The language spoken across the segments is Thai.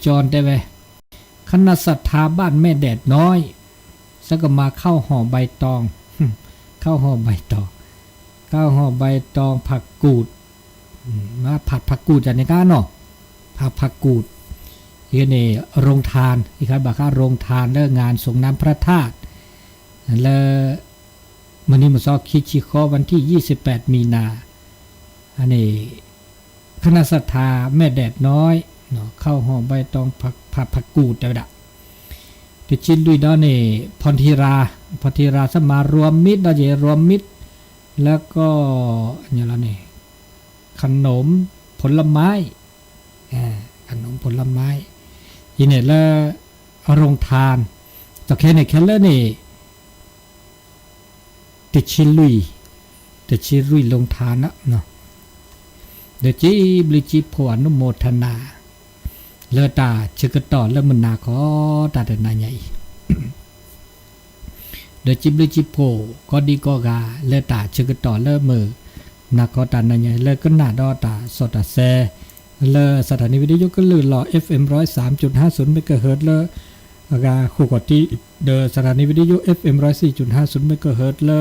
จรได้ไหมคณะศรัทธาบ้านแม่แดดน้อยสักก็มาเข้าห่อใบตองเข้าห่อใบตองข้าวห่อใบตองผักกูดมาผัดผักกูดจากในก้านเนาะผักกูดอีกนี่โรงทานอีกครับบอกว่าโรงทานเลิกงานส่งน้ำพระธาตุแล้วมันนี้มาซอกคิดชิคอวันที่28มีนาอันนี้คณะศรัทธาแม่แดดน้อยเนาะเข้าห่อใบตองผักกูดเด็ดที่ชิ้นลุยด้านนี่พรธีราสมารวมมิตรดาเจรวมมิตรแล้วก็อย่างละนี่ขนมผลไม้ขนมผลไม้ยีเนี่ยแล้วโรงทานต่อแค่ในแค่แล้วนี่ติดชิลุยลงทานนะเนาะเดี๋ยวจีบลิจิพวนุโมทนาเลอตาชึกต่อแล้วมันนาขอตาแต่นาใหญ่เดจิบลิจิโพก็ดีก็กาเลตาชึกต่อเลมือนักก็ตานาใหญ่เลก็หน้าดอตาสดแซเลสถานีวิทยุก็ลื่นหล่อ FM 103.50 เมกะเฮิรตซ์เลกาคู่กติเดสถานีวิทยุ FM 104.50 เมกะเฮิรตซ์เล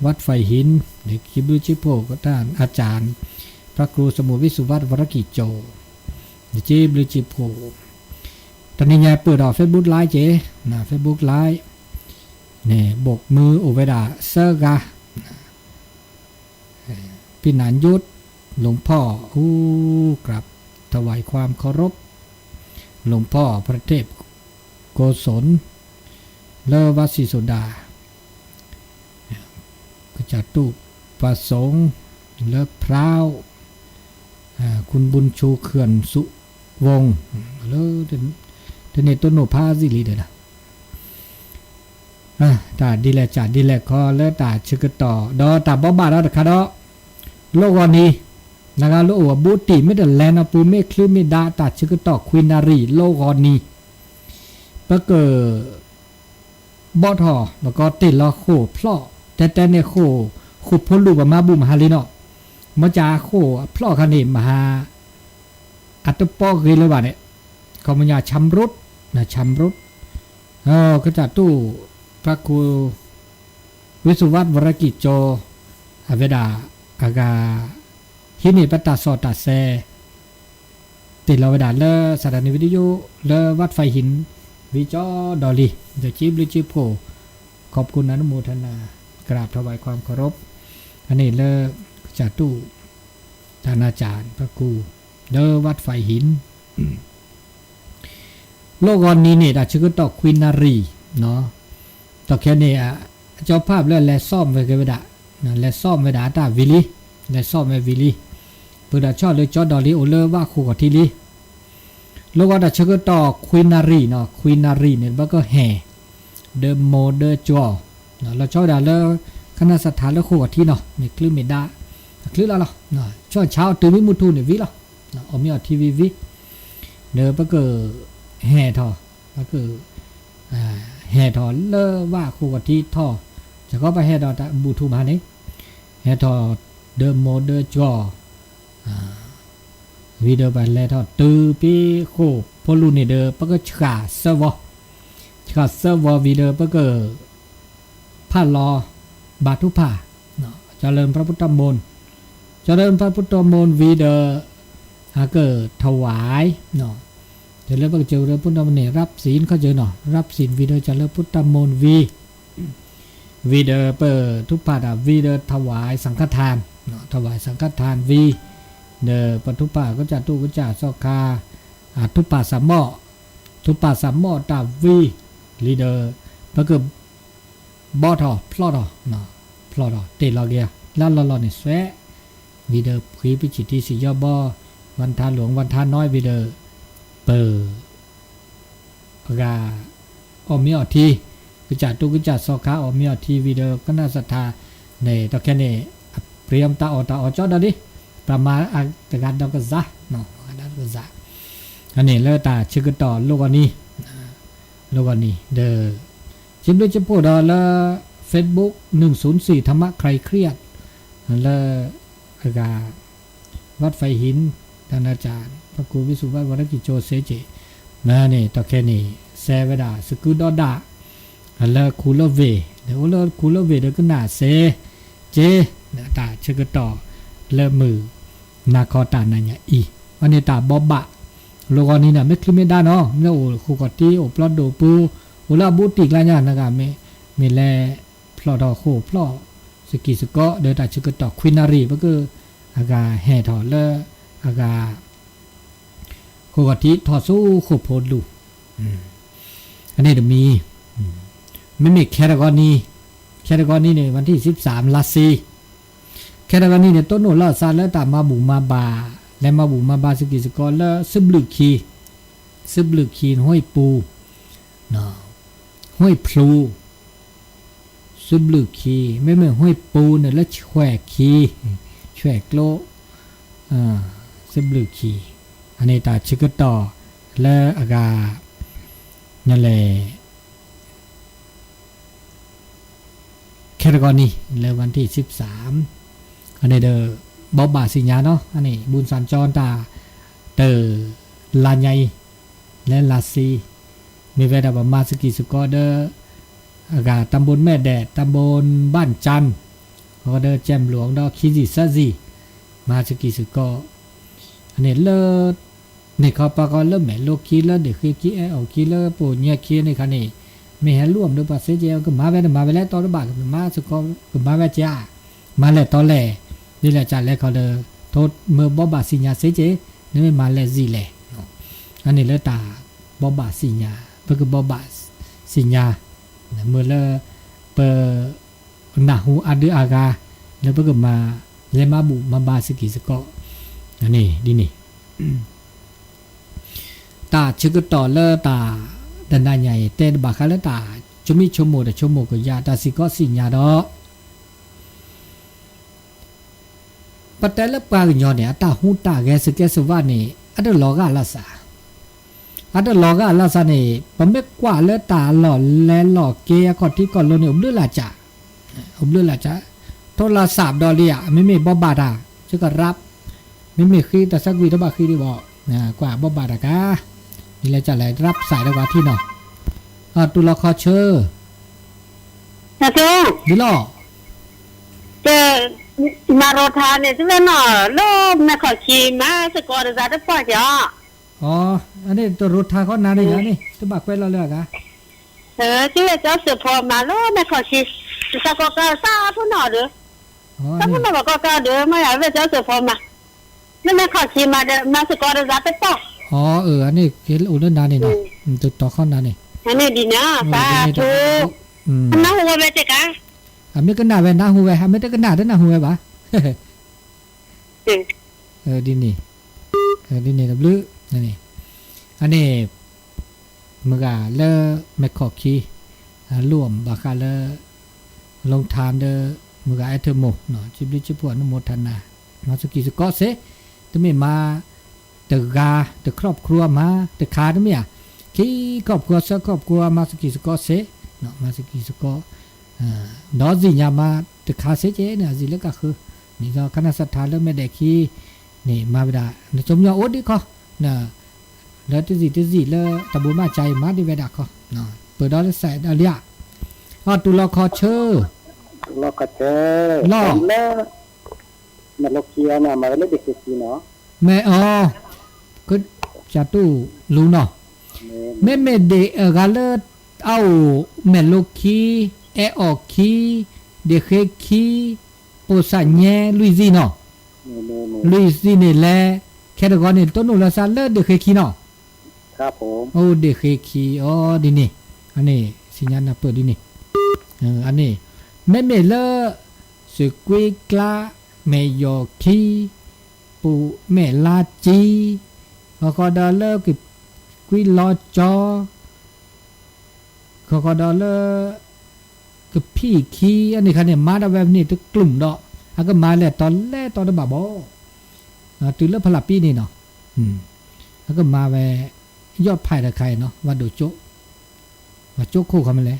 วัดไฟหินเด็กจิบลิจิโพก็ท่านอาจารย์พระครูสมุวิสุวัฒน์วรกิจโจเดจิบลิจิโพตอนนี้ยายเปิดออก Facebook ไลฟ์เจนะ Facebook ไลฟ์เนี่ยบกมืออุเวดาเซกาพี่นานยุทธหลวงพ่อกราบถวายความเคารพหลวงพ่อพระเทพโกศลเลวัดศรีโสดาก็จะตุประสงค์เลิกพร้าวคุณบุญชูเขื่อนสุวงศ์เลเนต้นโนพาซิลีเดนะตาดีแลจ่าดีแลคอเลตาชึกต่อดอตาบบาดอคาดอโลกวันนี้นะครับโลกบูติไม่ได้แลนปูเมคลืมไม่ดาตาชึกต่อควินารีโลกวันนี้ปะเกอบอทอแล้วก็ติดละโคพลอแต่เนี่ยโคพลูบมาบุมฮาลิเนาะมาจาโคพลอคันนี้มาอัตปอคือเลยว่าเนี่ยเขามันยาชำรุดนะชำรุดก็จะตู้พระครูวิสุวัฒน์วรกิจโจอเวดาอากาฮินิปตาสอตาแซติดเราเวดาเลสถานีวิทยุเลวัดไฟหินวิจอดอลีเดจิบลิจิโพขอบคุณอนุโมทนากราบถวายความเคารพอันนี้เลจัตุท่านอาจารย์พระครูเลวัดไฟหินโลกอนนี้เนี่ยชื่อต่อควินารีเนาะต่อแค่นี้เจ้าภาพและซ่อมไว้ก็ได้และซ่อมไว้ดาตาวิลีและซ่อมไว้วิลีเปิดชอบเลยจอดอลีโอเลว่าคู่กับทีลีแล้วว่าชื่อต่อควินารีเนาะควินารีเนี่ยมันก็แห่เดอโมเดอจอเราชอบดาเลคณะศรัทธาแล้วคู่กับที่เนาะในคลื่นเมดาคลื่นแล้วเนาะช่วงเช้าตื่นวิมุทูเนี่ยวิละเอามีทีวีวิเดอมันก็แห่ทอก็คือแห่ทอเลอว่าคู่กับที่ทอจะก็ไปแห่ดอตบูทูมาเนี่ยแห่ทอเดอโมเดอจอวีเดอร์ไปแล้วทอตือปีโคพอลูนี่เดอปก็ขาเซวอวีเดอร์ปก็ผ้าลอบาทุผ้าเนาะเจริญพระพุทธมนต์วีเดอร์เกิดถวายเนาะเดี๋ยวเริ่มเจอเริ่มพุทธมนต์รับศีลเขาเจอเนาะรับศีลวีเดอร์จะเริ่มพุทธมนต์วีเดอร์เปิดทุกภาษาวีเดอร์ถวายสังฆทานเนาะถวายสังฆทานวีเดอร์ปทุปาก็จะตุก็จะสกาทุปาสามหม้อตาวีลีเดอร์ก็คือบอทอพลอดเนาะพลอดเตลอเกียแล้วลอเนี่ยแสวีเดอร์ขีพิจิตที่สียอบอวันทานหลวงวันทานน้อยวีเดอร์เปิดกาอมีอทีก็จะตุก็จะสกาอมีอทีวีเดอร์ก็น่าศรัทธาในตะแค่นี้เปรียมตาอจอดดิประมาณแต่การดอกกะเนาะการดอกกะอันนี้แล้วตาชื่อต่อโลกนี้เดอชิมด้วยจะพูดแล้ว Facebook 104ธรรมะใครเครียดแล้วกาวัดไฟหินท่านอาจารย์พระครูวิสุวัฒน์วรกิจโจเสเจ นะนี่ตอแค่นี้เซเวดาสกุดอดาแล้วคูลเวเดี๋ยวแล้วคูลเวเดี๋ยวก็น่าเซเจนะตาชกต่อแล้วมือนาคอตานันยาอีวันนี้ตาบอบบะโลกนี้น่ะไม่คลิไม่ได้เนาะแล้วโอ้คูกอตีโอปลอดโดปูโอลาบูติกลาญานะกะเมแลพลอดอโคพลอสกิสก็เดตาชกต่อควินารีก็คืออากาแห่ถอดแล้วอากาคูกอตีถอดสู้โคโพดูอันนี้จะมีไม่มีแคตตากรีในวันที่13ลาซีแคตตากรีเนี่ยต้นโนลาซาแล้วตามมาบูมาบาและมาบูมาบาสกิสกอแล้วซึบลึกคีห้อยปูเนาะห้อยพลูซึบลึกคีไม่เหมือนห้อยปูเนี่ยแล้วแฉวกคีแฉวกโลซึบลึกคีอันนี้ตาชิกต่อและอากานั่นแหละแคตตากรีแล้ววันที่13อันนี้เด้อบอบบาสิญญาเนาะอันนี้บุญสัญจรตาเตอลาใหญ่และลาซีมีเวลาประมาณสกิสกอเดออากาตำบลแม่แดดตำบลบ้านจันทร์ก็เดอแจมหลวงดอกคิจิซาซีมาสกิสกออันนี้เลิศในเขาปากเริ่มแม่โลกีแล้วเด็กคือกี้เอากีแล้วปูเนี่ยคีในคันนี้ไม่ให้ร่วมด้วยภาษาเจียวก็มาแล้วตอนระบาดก็มาสกอก็มาแวจ้ามาแล้วตอนแรกนี่แหละจากแล้วเขาเดอโทษเมื่อบอบบาสิญญาเสเจนี่ไม่มาแล้วสิแหละอันนี้แล้วตาบอบบาสิญญาเพื่อบอบบาสิญญาเมื่อแล้วเปิดหน้าหูอัดอากาแล้วเพื่อมาเลมาบุมาบาสกิสกออันนี้ดีนี่ตาชึกต่อเลตาดันดาใหญ่เตดบาคาเลตาชมิชโมแต่ชโมก็ยาตาสิกอสิญญาดอปัตตาลปากญอเนี่ยตาหูตาแกสแกสวานี่อัดลอกาลาซานี่ปะเมกว่าเลตาหล่อแลหล่อเกยกอที่ก่อนโลเนี่ยอบเลือลาจ่าโทรศัพท์ดอเลียไม่มีบอบบาดาจะก็รับไม่มีคีแต่สักวีทบาคีดีบอกกว่าบอบบาดากะนี่แหละจะไหลรับสายได้กว่าที่เนาะตุลาคอเชอร์ดิล่อเจมารถาเนี่ยจะเป็นหน่อโลมนะขอขี่มาสกอร์จะได้ปล่อยจ้ะอ๋ออันนี้ตัวรถทาเขานานเลยนะนี่ตัวบักไปแล้วกะชื่อเจ้าเสือพอมาโลนะขอขี่สกอร์ก็ซาผู้หน่อเด้อถ้าผู้หน่อบอกก็เด้อไม่อยากเจ้าเสือพอมานั่นแม่ขอขี่มาสกอร์จะได้ปล่อยอ๋ออันนี้เกลอุดนานนี่เนาะตัวต่อเข้านานนี่อันนี้ดีนะสาธุน้าหัวเวทกะไม่ก็หน้าแวนหน้าหัวไม่ได้ก็หน้าได้หน้าหัวปะดีนี่ดับลึนี่อันนี้เมื่อเลแมคคอคีร่วมบาคาเลลงทานเดเมื่อไอเทอร์โมเนาะจิบลิจิปวนุโมทนามาสกิสกอเซจะไม่มาเตกาเตครอบครัวมาเตคาได้ไหมอ่ะคีครอบครัวมาสกิสกอเซเนาะมาสกิสกอดอสิญามาเตคาเซเจเนี่ยสิแล้วก็คือนี่ก็คณะสัทธาเริ่มไม่ได้คีนี่มาเวลาจมยอโอดดิก็นะแล้วที่สิแล้วตะบูมาใจมาดิเวดาก็เนาะเปิดดอลใส่ดอลยาตุลาคอเชอร์ล่อมาโลเคียนะมาเล่นเด็กสีเนาะแม่ก็จะตู้รู้เนาะแม่เดกาเลเอาแม่โลคีออกคีเดเคคีโปซาเนลุยซีเนาะลุยซีนี่แหละแค่ตะกอนนี่ต้นโนลาซาเลเดเคคีเนาะครับผมโอ้เดเคคีดีนี่อันนี้สัญญาณเปิดดีนี่อันนี้แม่เลสกุยกลาแม่ยอคีปูแม่ลาจีก็ดอลเลอร์กับกุยลอจอก็ดอลเลอร์กับพี่คีอันนี้ค่ะเนี่ยมาแบบนี้ทุกกลุ่มเนาะก็มาแล้วตอนบ่บ่ตื่นแล้วพลับปีนี่เนาะแล้วก็มาแวยอดไผ่ตะไคร่เนาะว่าโดโจว่าโจโคเขามาเลย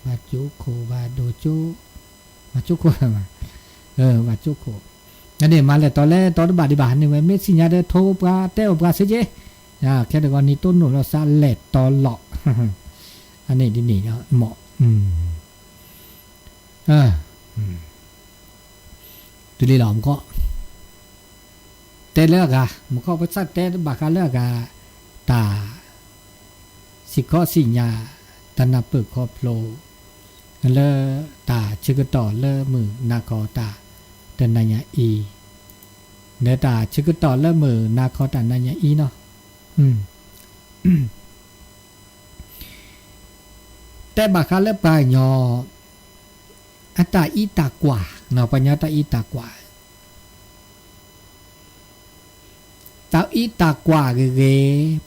ว่าโจโคว่าโดโจว่าโจโคมาว่าโจโคอันนี้มาแล้วตอนบ่าดิบานี่เว้ยเมสิญญาได้โทรปลาเต้วปลาเสเจ แค่แต่ก่อนนี้ต้นหนุนเราซาเล็ดตอหลอกอันนี้ดีๆเนาะเหมาะตุลีหลอมก็เตเลือกอะมันก็ไปซัดเตบากาเลือกอะตาสิก็สิญญาตนาเปิดคอโปรเลตาชึกต่อเลมือนาคอตาเตนายาอีเนตาชึกต่อเลมือนาคอตานายาอีเนาะแต่บากาเลือกปลายยออัตตาอีตากว่าเนาะปัญญาตาอีตากว่าตาอีตากว่าเก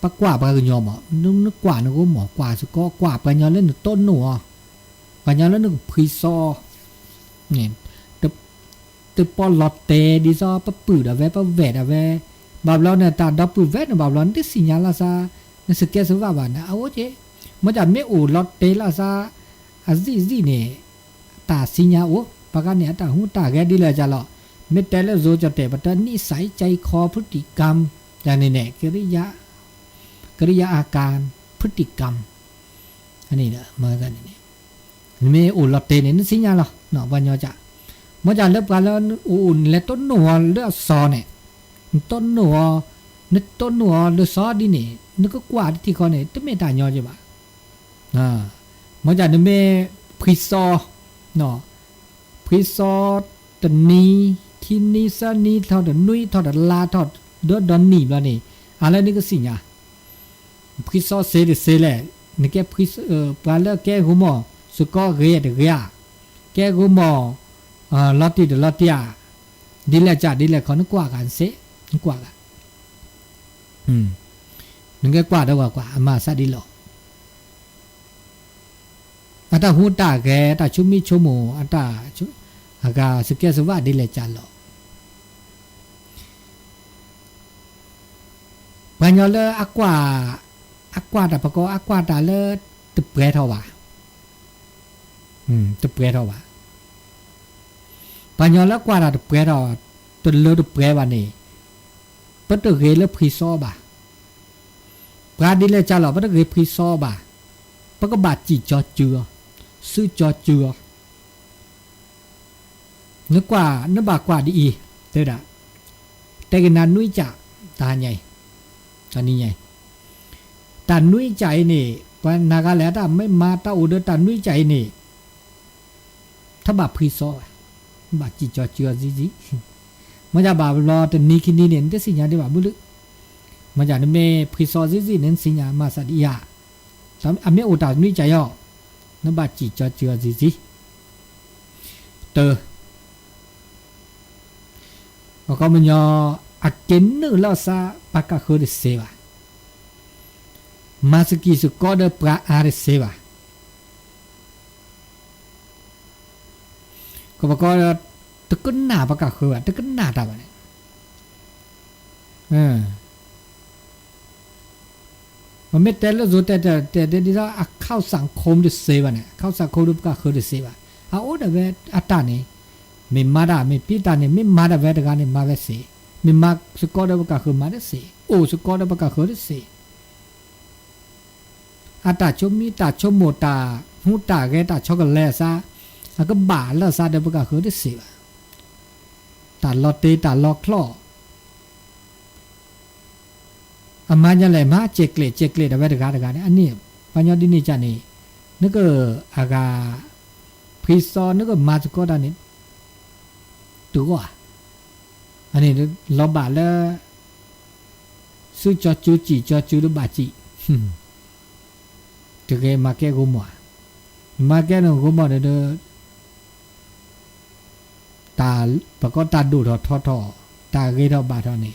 ปะกว่าปะกยอมนึกกว่านึกหมอกว่าสก็กว่าปัญญาเล่นต้นหนัวปัญญาเล่นนึกพิซอเนี่ยตึปอลอตเตดิซอปะปืดอะเวปะเวดอะเวบาบลอนเนี่ยตาดับปืดเวดบาบลอนดิสิญญาลาซาเนสเกสว่าบานะเอาเจมันจะไม่อูลอตเตลาซาอาซิเนี่ยตาสิญญาโอปะกันเนี่ยตาหูตาแกดีเลยจ้ะล่ะไม่แต่ละโซจะแต่ปัตตานิสัยใจคอพฤติกรรมอย่างนี้เนี่ยกิริยาอาการพฤติกรรมอันนี้นะมากันนี่ไม่อูลอตเตเนี่ยนี่สิญญาล่ะเนาะปัญญาจะมันจะเลิกกันแล้วอูนและต้นหนัวเลือดซอเนี่ยต้นหนัวนึกต้นหนัวเลือดซอดีนี่นึกก็กว่าที่เขาเนี่ยจะไม่ตายยอใช่ปะมันจะนึกไม่พิซอเนาะพิซอตนีคินีซานีทอดนุยทอดลาทอดเดือดดอนนี่แล้วนี่อะไรนี่ก็สิญาพิซอเซแหละนี่แกพิซปลาเลือกแกกูมอสกอเรียดเรียแกกูมอลอตตี้ดีแลจ้ะดีแลเขานึกกว่ากันเสนึกกว่ากันนึกแกกว่าได้กว่าอามาซาดีหรออัตหูตาแกตาชุมิชุโมอัตชุอากาสเกสว่าดีแลจ้ะหรอปัญญาเลอากว่าตาปะกออากว่าตาเลตึเปรเท่าว่าตึเปรเท่าว่าปัญญาละกว่าตึเปรเท่าตึเลตึเปรว่านี่ปะตึเกเลพรีซอบาปราดิเลจ้ะหรอปะตึเกพรีซอบาปะก็บาดจีจอเจือซื้อจอเจือนึกกว่านึกบากกว่าดีอีเตดะแต่กันนั้นนุ้ยจะตาใหญ่ตานี้ใหญ่ตานุ้ยใจนี่ปนากาแล้วถ้าไม่มาตาอุดตานุ้ยใจนี่ถ้าบาพรีซอบาจีจอเจือซิมันจะบาลอแต่นี้คิดนี่เนี่ยได้สิญญาได้บาบุลึมันจะไม่พรีซอซิเนี่ยสิญญามาสัตยาตามอเมอุตานุ้ยใจย่อนั่นบาจีจอเจือซิเตอก็มันยออักเกนนึลาซาปากกาโคดิเซวามาสกิสุก็เดปราอาริเซวาก็บอกว่าตะกุนหน้าปากกาโคตะกุนหน้าตาบะเนี่ยมันไม่แต่ละโซแต่ดิซาเข้าสังคมดิเซวาเนี่ยเข้าสังคมดิปากกาโคดิเซวาเอาโอเดเวอัตตานี่ไม่มาได้ไม่ปีตานี่ไม่มาได้เวทการนี่มาเวสีไม่มาสกอร์ได้ประกาศคือมาได้สีโอ้สกอร์ได้ประกาศคือได้สีอาตาชมีตาชมโมตาหูตาแกตาช็อกโกแลตซะแล้วก็บาแล้วซะได้ประกาศคือได้สีตาลอเตตาลอคลออามาจะเลยมาเจเกเลได้เวทการนี่อันนี้ปัญญาดินี่จานี่นึกก็อากาพรีซอนนึกก็มาสกอร์ได้นี่ตัวอันนี้เราบาแล้วซื้อจอจูหรือบาจีถึงแกมาแก้กูมาแก้หนูกูมาเด้อตาปะก็ตาดูทอตาเกยทอบาทอนี่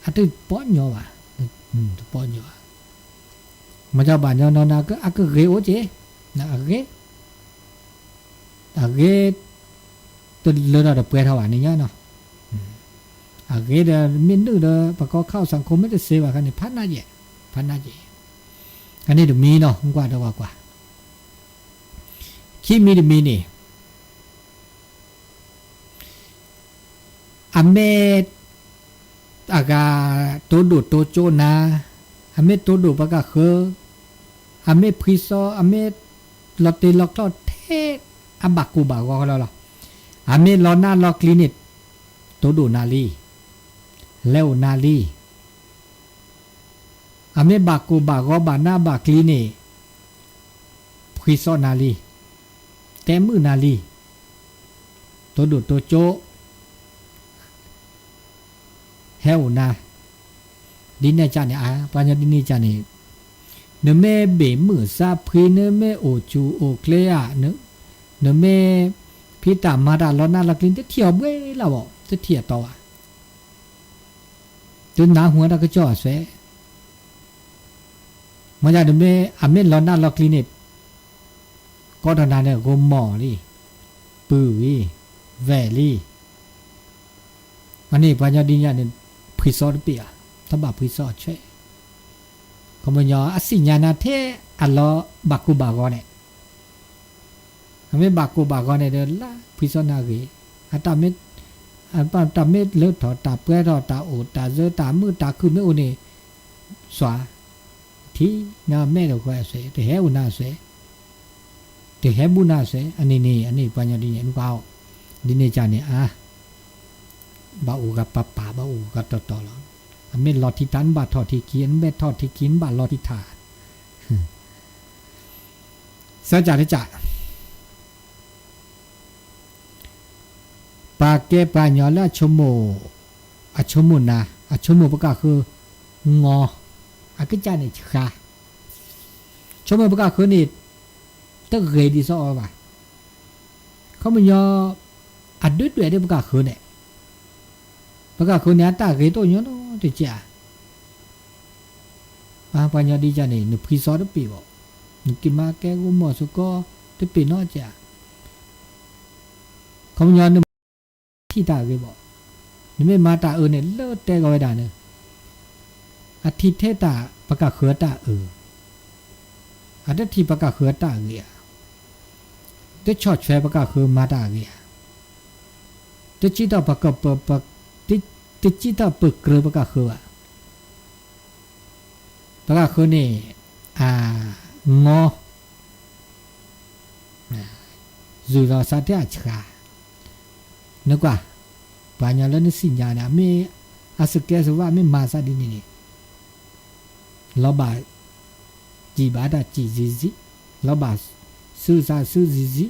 อันที่ป้อนยอว่ะป้อนยอมันจะบานยอนนะก็อักเกยโอเจนะอักเกตัวเลือดเปลือยถวายนี่เนาะอาเกดมินดูเด้อปะก็เข้าสังคมไม่ได้เสียว่ากันนี่พันนาเจอันนี้ดูมีเนาะกว่ากว่าขี้มีดูมีนี่อเม อากาตัวดูตัวโจนาอเมตัวดูปะกะคืออเมพริโซอเมลอตเตลอกตอเทอบักกูบากก็แล้วล่ะอเมลอนาลอคลินิกตัวดูนาลีเลวนาลีอเมบักกูบากบานาบักคลินิกพริโซนาลีเต็มมือนาลีตัวดูตัวโจเฮวนาดินเนจานี่ปัญญาดินเนจานี่เนเมเบมือซาพรีเนเมโอจูโอเคลียเนเมพิตามาดาลอนาลักลินจะเที่ยวเบ้ละบ่จะเที่ยวต่อจนหนาหัวตะก็จ่อเสมันจะเนเมอเมลอนาลักลินก็ตอนนั้นเนี่ยก็หมอลี่ปื้อแวลี่อันนี้ปัญญาดินญาเนี่ยพิซอดเปียทบาพิซอดเช่ก็มันยออสิญาณเทอัลลอบักกูบากอเนี่ยอเมบักกูบากอเนี่ยเดล่าพิซอนากีอัตาเมอันปานตาเมเลือดถอตาเปื่อยถอตาโอตาเจอตามือตาคือไม่โอเนี่ยสวาที่นาแม่เราก็เสแต่เฮอุนาเสแต่เฮบุนาเสอันนี้ปัญญาดินญานุกาวดินเนจานี่บาอูกับปะป่าบาอูกับตอแล้วเม็ดลอที่ตันบาทอที่เขียนเม็ดทอที่กินบาลอที่ถาดเสียจ่าได้จ่าปาเกปาญอละชโมอชโมนาอชโมประกาศคืองออากิจานี่ชาชโมประกาศคือนี่ตั้งเกยดีซอว่าเขามันยออัดด้วยได้ประกาศคือเนี่ยประกาศคนนี้ตาเกยตัวย้อนตัวจ่าปัญญาดีจ่านี่นึกพิซอดปีบอกนึกกินมาแกกูหมอสุก็ตัวปีน้อจ่าเขาย้อนนึกที่ตาเกยบอกนี่ไม่มาตาเนี่ยเลิศแต่ก็ไม่ได้เนี่ยอาทิตย์เทตาประกาศเขือตาอาทิตย์ที่ประกาศเขือตาเกียตัวช็อตแฟประกาศเขือมาตาเกียตัวจีตาประกาศติจิตาปึกเกลือประกาศคือประกาศคือนี่งอจูราสัตย์ชานึกว่าปัญญาแล้วนึกสิญญาเนี่ยไม่อาศัยแก่สว่าไม่มาซาดินี่เราบาจีบาดาจีจีเราบาซื้อซาซื้อจี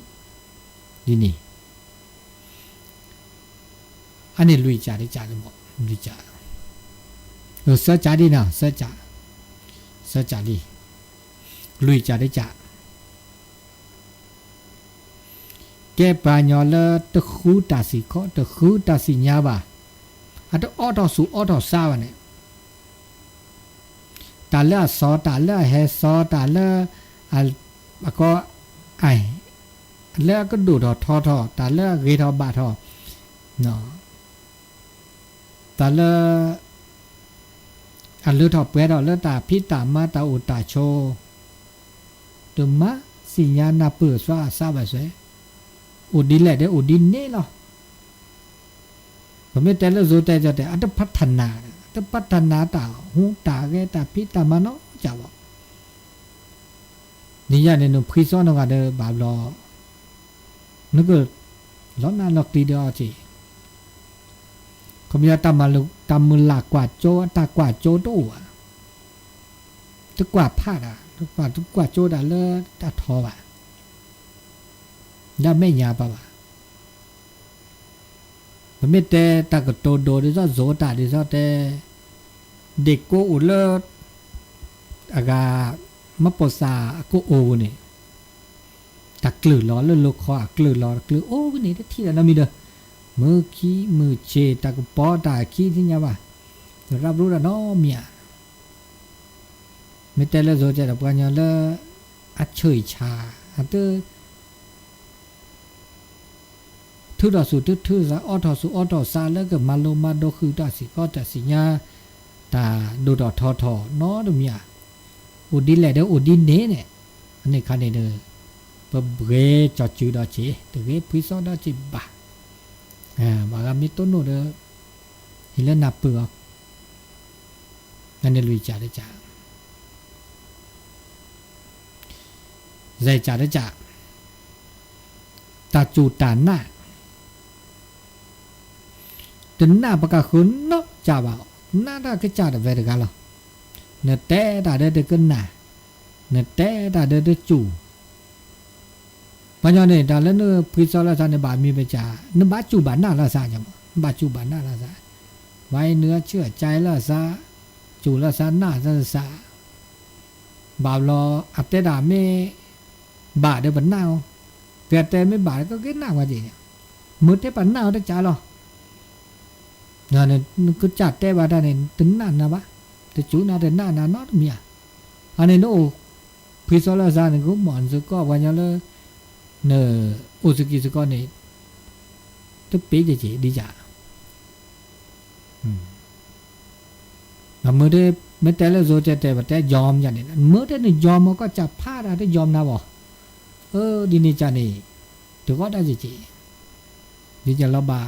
ดินี่อันนี้ลุยจ่าได้จ่าเลยหมดลุยจ่าเสียจ่าดีนะเสียจ่าดีลุยจ่าได้จ่าแกปาญอละตะคูตาสิข้อตะคูตาสิญาบาอัตออดอสุออดอซาวะเนี่ยตาละซอตาละเฮซอตาละก็แล้วก็ดูดทอตาละเกทอบาทอเนาะตาละอันลือทอเปดอละตาพิตามาตาอุตาโชตุมะสิญาณาเปิดว่าซาบะเสอุดิแลเดอุดินเน่หรอผมไม่แต่ละโซแต่จะแต่อัตพัฒนาตาหูตาแกตาพิตามาเนาะจ้าวนี่ยาเนี่ยนุพริซอนก็เดบาบลอนึกล้อนาลอกตีเดียวจีเขามีตามือหลากกว่าโจตากว่าโจโตอ่ะตะกว่าพาดอ่ะตะกว่าโจดาเลตาทออ่ะแล้วไม่ยาปะวะมันไม่แต่ตากโตโดดิซอโซตาดิซอแต่เด็กโกอุเลอากามะปอซาโกโอนี่ตะกลือล้อเลโลคอกลือล้อกลือโอ้นี่ที่นั่นมีเด้อมือขี้มือเจตากปอตาขี้ที่เนี่ยว่ารับรู้แล้วเนาะเมียไม่แต่ละโซจะรับกันละอัดเฉยชาอันเตอทุดสุทุซาออทอสุออทอซาแล้วก็มาโลมาโดคือตาสิก็ตาสิญาตาดูดอทอเนาะดูเมียอุดินแหละเด้ออุดินเน่เนี่ยอันนี้คันเด้อปะเบจอจือดอเจตะเกพิซอดอจิบะบางมีต้นโนเด้อหิเลนาเปือ นั่นเนี่ยลุยจ่าได้จ่าใจจ่าได้จ่าตาจูตาหน้าตึนหน้าปากกาขุนเนาะจ่าบ่าวหน้าได้ก็จ่าได้เวรกันหรอเนื้อแต่ตาเด็ดกันหน้าเนื้อแต่ตาเด็ดจูปัญญาเนี่ยตาเล่นพิซซ่าละซาเนี่ยบามีไปจ่าเนื้อบาจูบาหน้าละซาจังบาจูบาหน้าละซาไว้เนื้อเชื่อใจละซาจูละซาหน้าซาบาลออัตเตดาไม่บาเดบันนาวเกิดแต่ไม่บาก็เกิดหน้าว่าจีเนี่ยมือเตปันนาวได้จ่าหรอเนี่ยก็จัดแต่ว่าได้เนี่ยตึงหน้านะวะแต่จูน่าแต่หน้านะนอดเมียอันนี้โน้พิซซ่าละซาเนี่ยก็หมอนสก็วันยังเลยเนออุสกิสก็เนี่ยตัวเป๊ะจีดีจ่ามือเดไม่แต่ละโซเจแต่ว่าแต่ยอมอย่างนี้มือเดเนี่ยยอมมันก็จะพลาดอะไรยอมนะบ่ดีนี่จ่านี่ถือก็ได้จีดีจ่าเราบ่า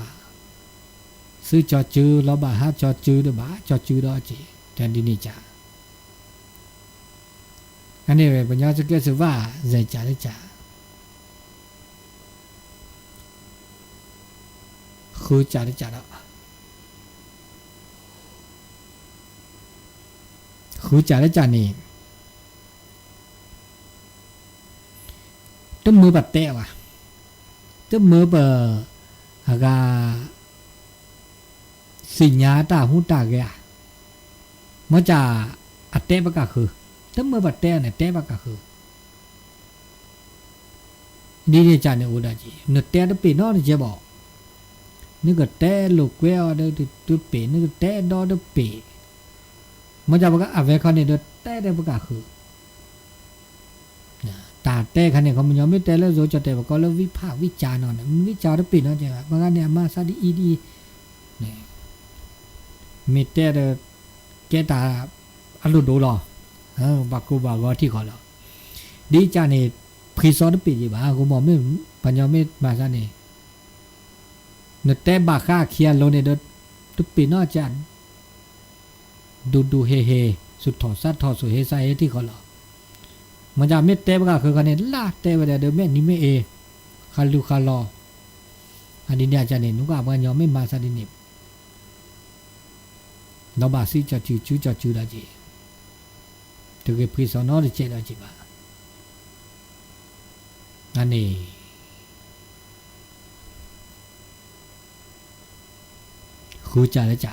ซื้อจอจื้อเราบ่าหาจอจื้อด้วยบ่าจอจื้อด้วยจีแต่ดีนี่จ่าอันนี้เป็นปัญญาสเกตว่าใจจ่าได้จ่าคือจ่าได้จ่าแล้วคือจ่าได้จ่านี่ต้มมือปัดเตะว่ะต้มมือเปิดอากาสิญญาตาหูตาแกมันจะอัดเตะปะกะคือต้มมือปัดเตะเนี่ยเตะปะกะคือดีเนี่ยจ่าเนี่ยอุดาจีเนื้อเตะต้องปีนอนี่เจ๊บอกนึกว่าเตะลูกเวลเดี๋ยวตัวปีนึกว่าเตะดอเดี๋ยวปีมันจะปะกะอเวคอนเนี่ยเดี๋ยวเตะได้ปะกะคือตาแต่คันเนี่ยเขามันยังไม่แต่แล้วโซจะแต่ว่าก็แล้ววิพากษ์วิจารณ์เนาะมันวิจารณ์ได้ปิดเนาะจ้ะบางอันเนี่ยมาซะดีเนี่ยมีแต่แกตาอลุโดหรอบากูบากอที่เขาหรอดีจ้าเนี่ยพรีซอได้ปิดจีบ่ากูบอกไม่ปัญญาไม่มาซะเนี่ยเนแต่บาค่าเคียนลงเนี่ยเด้อตุปิดเนาะจ้ะดูเฮสุดถอดซัดถอดสุดเฮใส่ที่เขาหรอมันจะไม่เตะปะกะคือกันเนี่ยลาเตะไปเดี๋ยวแม่นี่ไม่คาลูคาลออันนี้เนี่ยจะเนี่ยนุกอาบันยอมไม่มาซะดิเนี่ยเราบาซีจะจื้อละจีถึงกับพิษสอนอได้เจละจีบ้าอันนี้คูจ่าละจ่า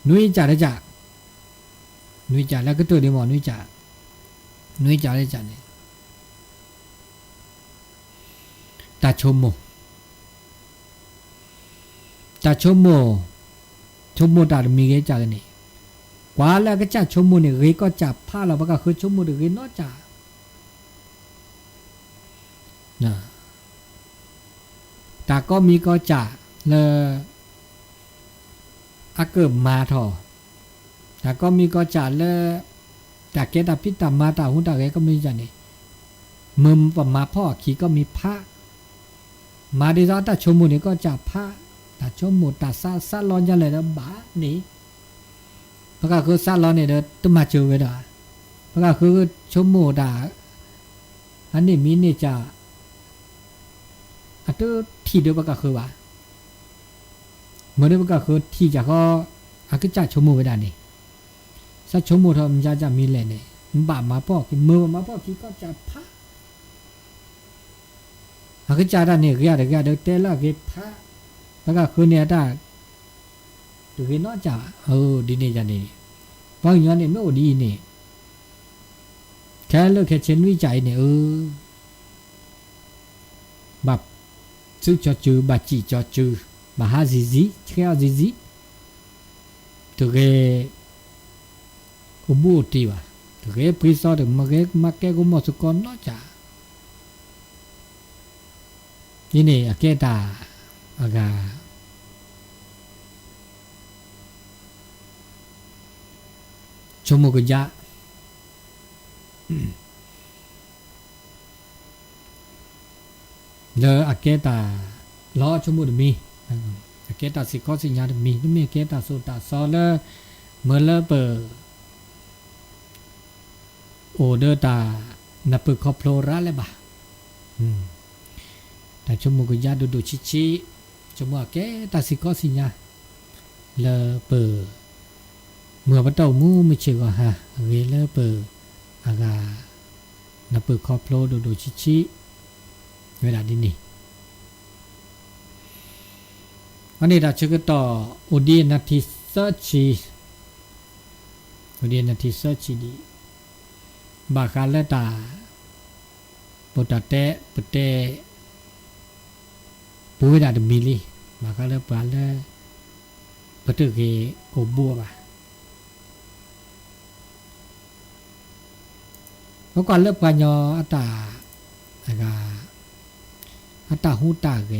นุ้ยจ่าละจ่านุ้ยจ่าแล้วก็ตัวเดียวหมอนุ้ยจ่านุ้ยจ่าเลยจ่าเนี่ยตาชมโมตาตามีเกจ่ากันนี่กว่าแล้วก็จ่าชมโมเนี่ยเกก็จ่าผ้าเราปะก็คือชมโมเด็กเกนอจ่านะตาก็มีก็จ่าเลยอาเกิบมาทอตาก็มีก็จ่าเลยแต่เกตาพิตามาตาหุ่นตาเกก็มีจันนี่มึมปมาพ่อขี่ก็มีพระมาดิซาตาชมมุนี่ก็จับพระตาชมมุตาซาลอนจันเลยนะบ้านี่พระก็คือซาลอนเนี่ยเด้อต้องมาเจอไว้ด่าพระก็คือชมมุตาอันนี้มีนี่จะอันตัวที่เดียวพระก็คือว่าเมื่อเดียวพระก็คือที่จะก็อากิจ่าชมมุไว้ด่านี่สักชั่วโมงทำจะมีเลยเนี่ยบ่ามาพ่อกินมือมาพ่อกินก็จะพักอาก็จะได้เนี่ยก็ได้เดี๋ยวเตล่าก็พักแล้วก็คืนเนี่ยได้ดูกินน้อยจ้าดีเนี่ยจะเนี่ยบางอย่างเนี่ยไม่ดีเนี่ยแค่เลิกแค่เช่นวิจัยเนี่ยแบบซื้อจอจือบาจีจอจือบาฮาziziแค่ziziตัวเกอุบูตีว่ะตัวเกพรีซอร์มาแกกูหมดสกอนเนาะจ้านี่เนี่ยแกตาอากาชมกุญยะเลอแกตาล้อชมุดมีแกตาสิกอสิญญาดมีนี่แกตาโซตาซอเล เมื่อเลเปอโอเดอร์ตานับเปิดคอโพลระเลยบ่าแต่ชั่วโมงก็ยาดูชิชั่วโมงแกตาสิก็สิญาเลเปอเมื่อวันเต้ามูไม่เชื่อฮะเวเลเปออากานับเปิดคอโพลดูชิเวลาดินี่วันนี้เราจะก็ต่ออุดีนาทีเซอร์ชีอุดีนาทีเซอร์ชีดีบาคาเลตาปุตตะเตปุตเตปูวิดาดมิลีบาคาเลปาเลปุตตะเกโอบัวบาเพราะก่อนเลิกปัญญาอัตตาอัตตาหูตาเก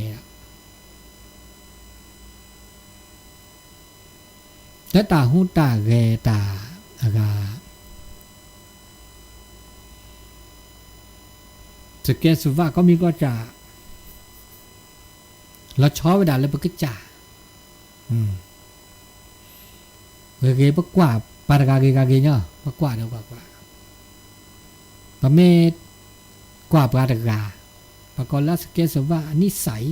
แต่ตาหูตาเกตาอากาสเกสุว่าก็มีก็จะเราช้อเวลาเลยปก็จ่าเกปกว่าปารากาเกเนาะปกว่าเดี๋ยวกว่าปะเมตกว่าปารากาปะกอลสเกสุว่านิสัย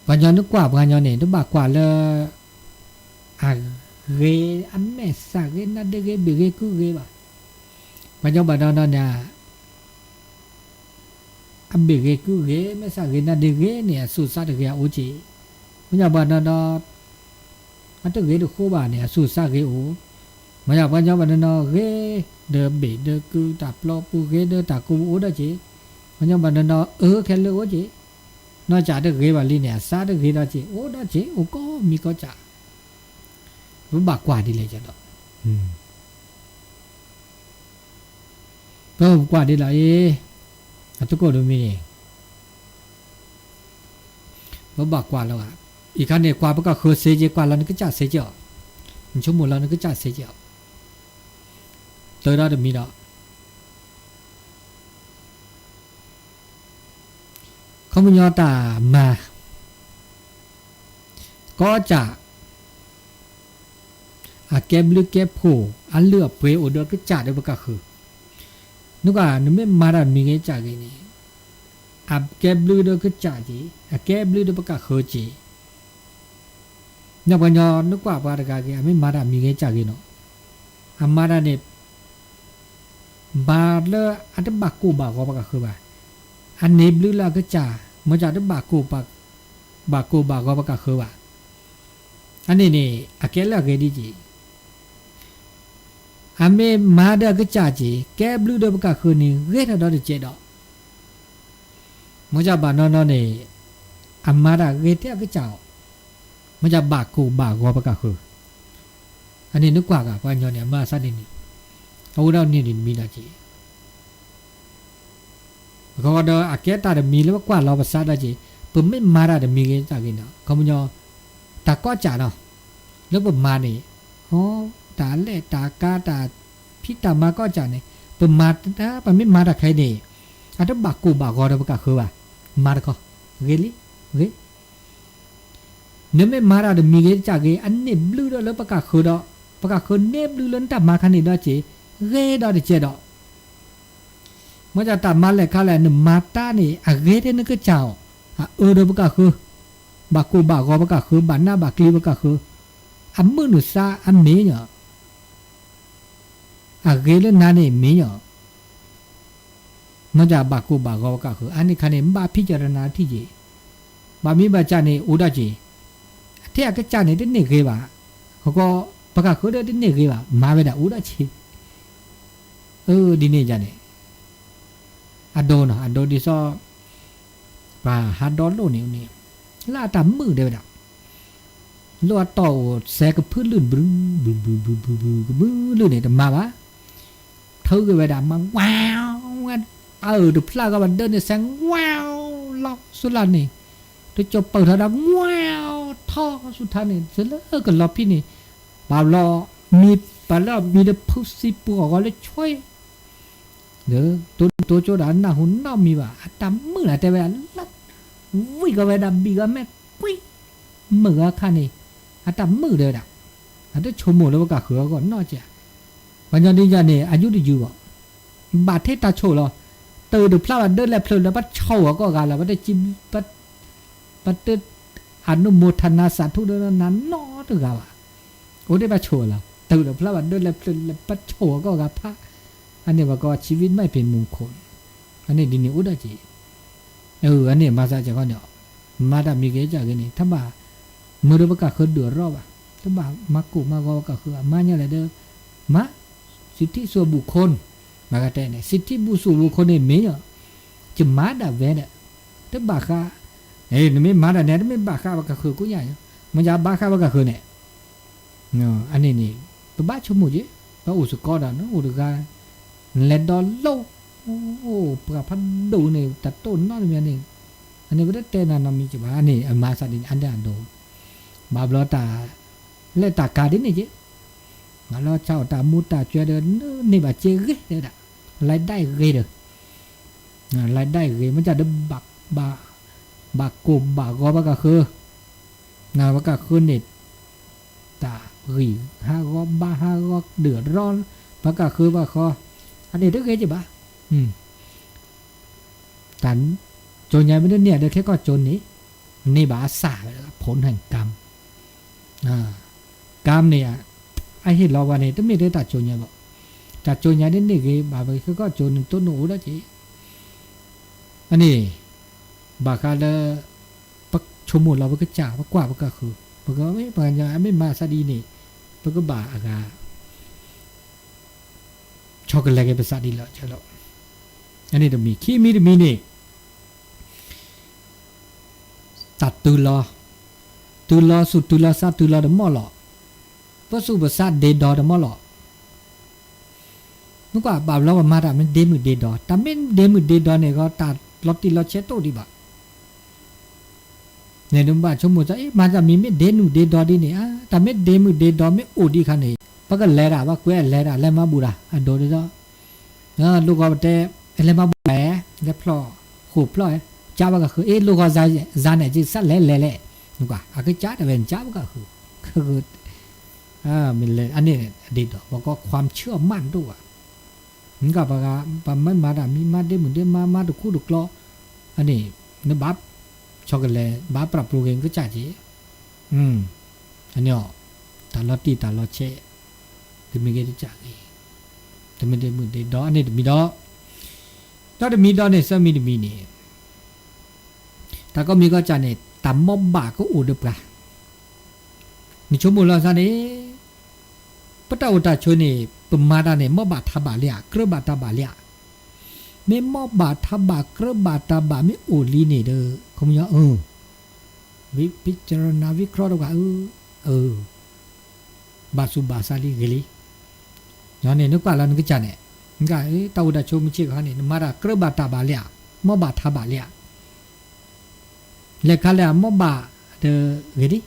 ปัญญานึกกว่าปัญญาเนี่ยนึกบากกว่าเลยอะเกอันเมสเกนัดเกเบเกกูเกบ่ปัญญาบัดนั้นเนี่ยอันเบเกกูเกเมสเกนัดเกเนี่ยสุดสัตว์เกอโอจีปัญญาบัดนั้นอันตัวเกดูโคบ่าเนี่ยสุดสัตว์เกโอปัญญาบัดนั้นเกเดเบเดกูตาปลอปูเกเดตากูโอดจีปัญญาบัดนั้นแค่เลยโอจีนอกจากเด็กเกบาลีเนี่ยซาเด็กเกได้จีโอ้ได้จีโอ้ก็มีก็จะรู้บากกว่าดีเลยจ้ะดอกก็กว่าดีละอัตุโกดูมีนี่รู้บากกว่าแล้วอ่ะอีกคันเนี่ยกว่าพวกก็คือเสียเจกว่าแล้วนึกก็จะเสียเจาะมันชั่วโมงแล้วนึกก็จะเสียเจาะเตอร์ได้มีดอกเขาไม่ยอมตามาก็จะเก็บลึกเก็บโผอันเลือกไปโอเดอร์ก็จ่าได้ประกาศคือนึกว่านึกไม่มาได้มีเงี้ยจ่ากันนี่เก็บลึกเดอร์ก็จ่าจีเก็บลึกเดอร์ประกาศคือจีนึกว่าย้อนนึกว่าประกาศกันไม่มาได้มีเงี้ยจ่ากันเนาะมาได้เนี่ยบาร์เลอร์อันนั้นบักกูบากก็ประกาศคือว่าอันนี้บลูลาก็จ่ามาจากที่บากูบากก็ประกาศคือว่าอันนี้นี่แกละเกดีจีอเมมาเดก็จ่าจีแกบลูเดประกาศคือนี่เกทัดดอเจดอมาจากบ้านนอนนี่มาดาเกเทียก็จ่ามาจากบากูบากก็ประกาศคืออันนี้นึกว่ากับปัญญาเนี่ยมาซะนี่เอาเราเนี่ยดิมีนะจีก็เดออาเกตาเดมีแล้วกว่าเราภาษาได้จีปุ่มไม่มาได้มีกันจากกินเนาะเขาไม่ยอตาก็จ่าเนาะแล้วปุ่มมาเนี่ยอ๋อตาเล่ตากาตาพี่ตามาก็จ่าเนี่ยปุ่มมาถ้าปุ่มไม่มาได้ใครเนี่ยอันนั้นบากูบากอเดประกาศคือว่ามาได้ก็เกลี่เกเนี่ยไม่มาได้มีกันจากกินอันนี้บลูแล้วประกาศคือดอประกาศคือเนบลูแล้วแต่มาคันนี้ได้จีเกดอเดเจดอเมื่อจะตัดมาเลยเขาเลยหนึ่งมาตานี่เกเรนึกก็เจ้าเดบก็คือบากูบากอก็คือบ้านหน้าบากลีก็คือมือหนุซาเมียเกเรนั่นนี่เมียเมื่อจะบากูบากอก็คืออันนี้คันนี้บ้าพิจารณาที่จีบ้ามีบ้าจานี่อุดาจีที่ก็จานี่ได้เนกเกบ่าเขาก็ประกาศคือได้เนกเกบ่ามาเวลาอุดาจีดีนี่จานี่อโดนอโดดิซอปาฮัดดอนโลนี่ลาตามมือเดียวดะลวดต่อแสกพื้นลื่นบึ้งลื่นเนี่ยแต่มาวะเธอก็ไปด่ามาว้าวดูพลาก็มันเดินเนี่ยแสงว้าวล็อกสุดละนี่ตัวจบเปิดเธอดังว้าวท่อสุดท้ายนี่เสร็จแล้วก็รอพี่นี่ปาลอมีปาลอมีเดพุสิปัวก็เลยช่วยเด้อตัวโจดาหน้าหุ่นน้ามีว่าตามมือแต่เวลาลัดวิ่งก็เวลาบีก็แม่กุ้ย มือข้านี่อาตามือเด้อดะอาตาชมหมดแล้วก็คือก็นอจ้ะวันนี้จะเนี่ยอายุดีอยู่บาดเทตาโชว์หรอเตอดูพลาดเดินแล้วเพลินแล้วบัดเช่าก็กันแล้วบัดได้จิ้มบัดเดินอนุโมทนาสาธุเดินนั้นนอตัวกันว่ะโอ้ได้บัดโชว์แล้วเตอดูพลาดเดินแล้วเพลินแล้วบัดเช่าก็กันพระอันนี้ว่าก็ชีวิตไม่เป็นมงคลอันนี้ดีนี่อุดจีอันนี้มาซะจะก็เนี่ยมาดามีเกจกันนี่ถ้าบ่ามือเราก็คือเดือดร้อนว่ะถ้าบ่ามากูมาก็คือมาเนี่ยอะไรเด้อมาสิทธิส่วนบุคคลมากระแตเนี่ยสิทธิส่วนบุคคลเนี่ยมีเนาะจะมาดาเวเนี่ยถ้าบ่าข้านี่ไม่มาดาเนี่ยไม่บ่าข้าก็คือกูใหญ่มันจะบ่าข้าก็คือเนี่ยเนาะอันนี้นี่ตัวบ้าชมูจีบ้าอุสกอดาเนาะอุดกันเล็ดดอลโลโอ้ปะพันดูเนี่ยตัดต้นนั่นเนี่ยนี่อันนี้ก็ได้เต้นนามีจีบ้าอันนี้มาสัตว์อันเดียวดูบาบลอตาเล่ตากาดินี่จีมาล้อเจ้าตามูตาเจอเดินนี่บาเจเกเด้อไล่ได้เกเด้อไล่ได้เกมันจะได้บักกบบักกอบก็คือนาว่าก็คือเนี่ยตาหีห้ากอบบ้าห้ากอบเดือดร้อนว่าก็คือว่าคออันนี้ได้เกจีบ้าแต่โจรใหญ่ไม่ได้เนี่ยเดี๋ยวแค่ก็โจรนี้นี่บาสาผลแห่งกรรมกรรมเนี่ยไอ้เห็นเราวันนี้ต้องมีได้ตัดโจรใหญ่บอกตัดโจรใหญ่นี่คือบาไปคือก็โจรต้นหนูแล้วจีอันนี้บาคาเลปักชมูเราก็จ่าปักกว่าปักก็คือปักก็ไม่ปักยังไม่มาซาดีนี่ปักก็บาอากาช็อกโกแลตก็เป็นซาดีแล้วใช่แล้วอันนี้จะมีขี้มีนี่ตัดตุลาสุตุลาซาตุลาเดมอลอพระสุภาษาเดดอเดมอลอนึกว่าบาปแล้วมาดามันเดมือเดดอแต่ไม่เดมือเดดอเนี่ยก็ตัดลอตติลอเชโตดีบ่เนี่ยนึกว่าชมพูจะมาจะมีไม่เดนูเดดอดีเนี่ยแต่ไม่เดมือเดดอไม่โอดีคันนี่ปะก็แลด่าว่ากูแลด่าแลมาบูราอันโดเดอลูกก็แต่แลมาบูแหลแลพลอขู่พลอจ้าว่าก็คือลูกก็ซาเนี่ยจิสัตแลนึกว่าก็จ้าแต่เป็นจ้าก็คือมันเลยอันนี้ดีดอกก็ความเชื่อมั่นด้วยมันก็ปะมันมาดามีมาได้เหมือนเดิมมาดูคู่ดูกล้ออันนี้นึกบับช็อกโกแลตบับปรับปรุงเองก็จ่าจีอันนี้ตาลอตีตาลอเชที่มีเกจิจ่าเลยแต่ไม่ได้เหมือนเดิมดออันนี้มีดอถ้าจะมีดอเนี่ยจะมีนี่แต่ก็มีก็จ่าเนี่ยตามมอบบาก็อุดปลามีชั่วโมงละซะนี่ปะตาอุตาชวนี่ปมาดาเนี่ยมอบาทบาเลียกระบาทบาเลียไม่มอบบาทบากระบาทบาไม่โอลีนี่เด้อคงยังวิพิจารณาวิเคราะห์ดูว่าบาสุบาซาลีเกลีย้อนเนี่ยนึกว่าเรานึกจันเนี่ยนึกว่าตาอุตาชวมิชิกเขาเนี่ยมาดากระบาทบาเลียมอบาทบาเลียเลขาเลยมอบบาเด้อเกลี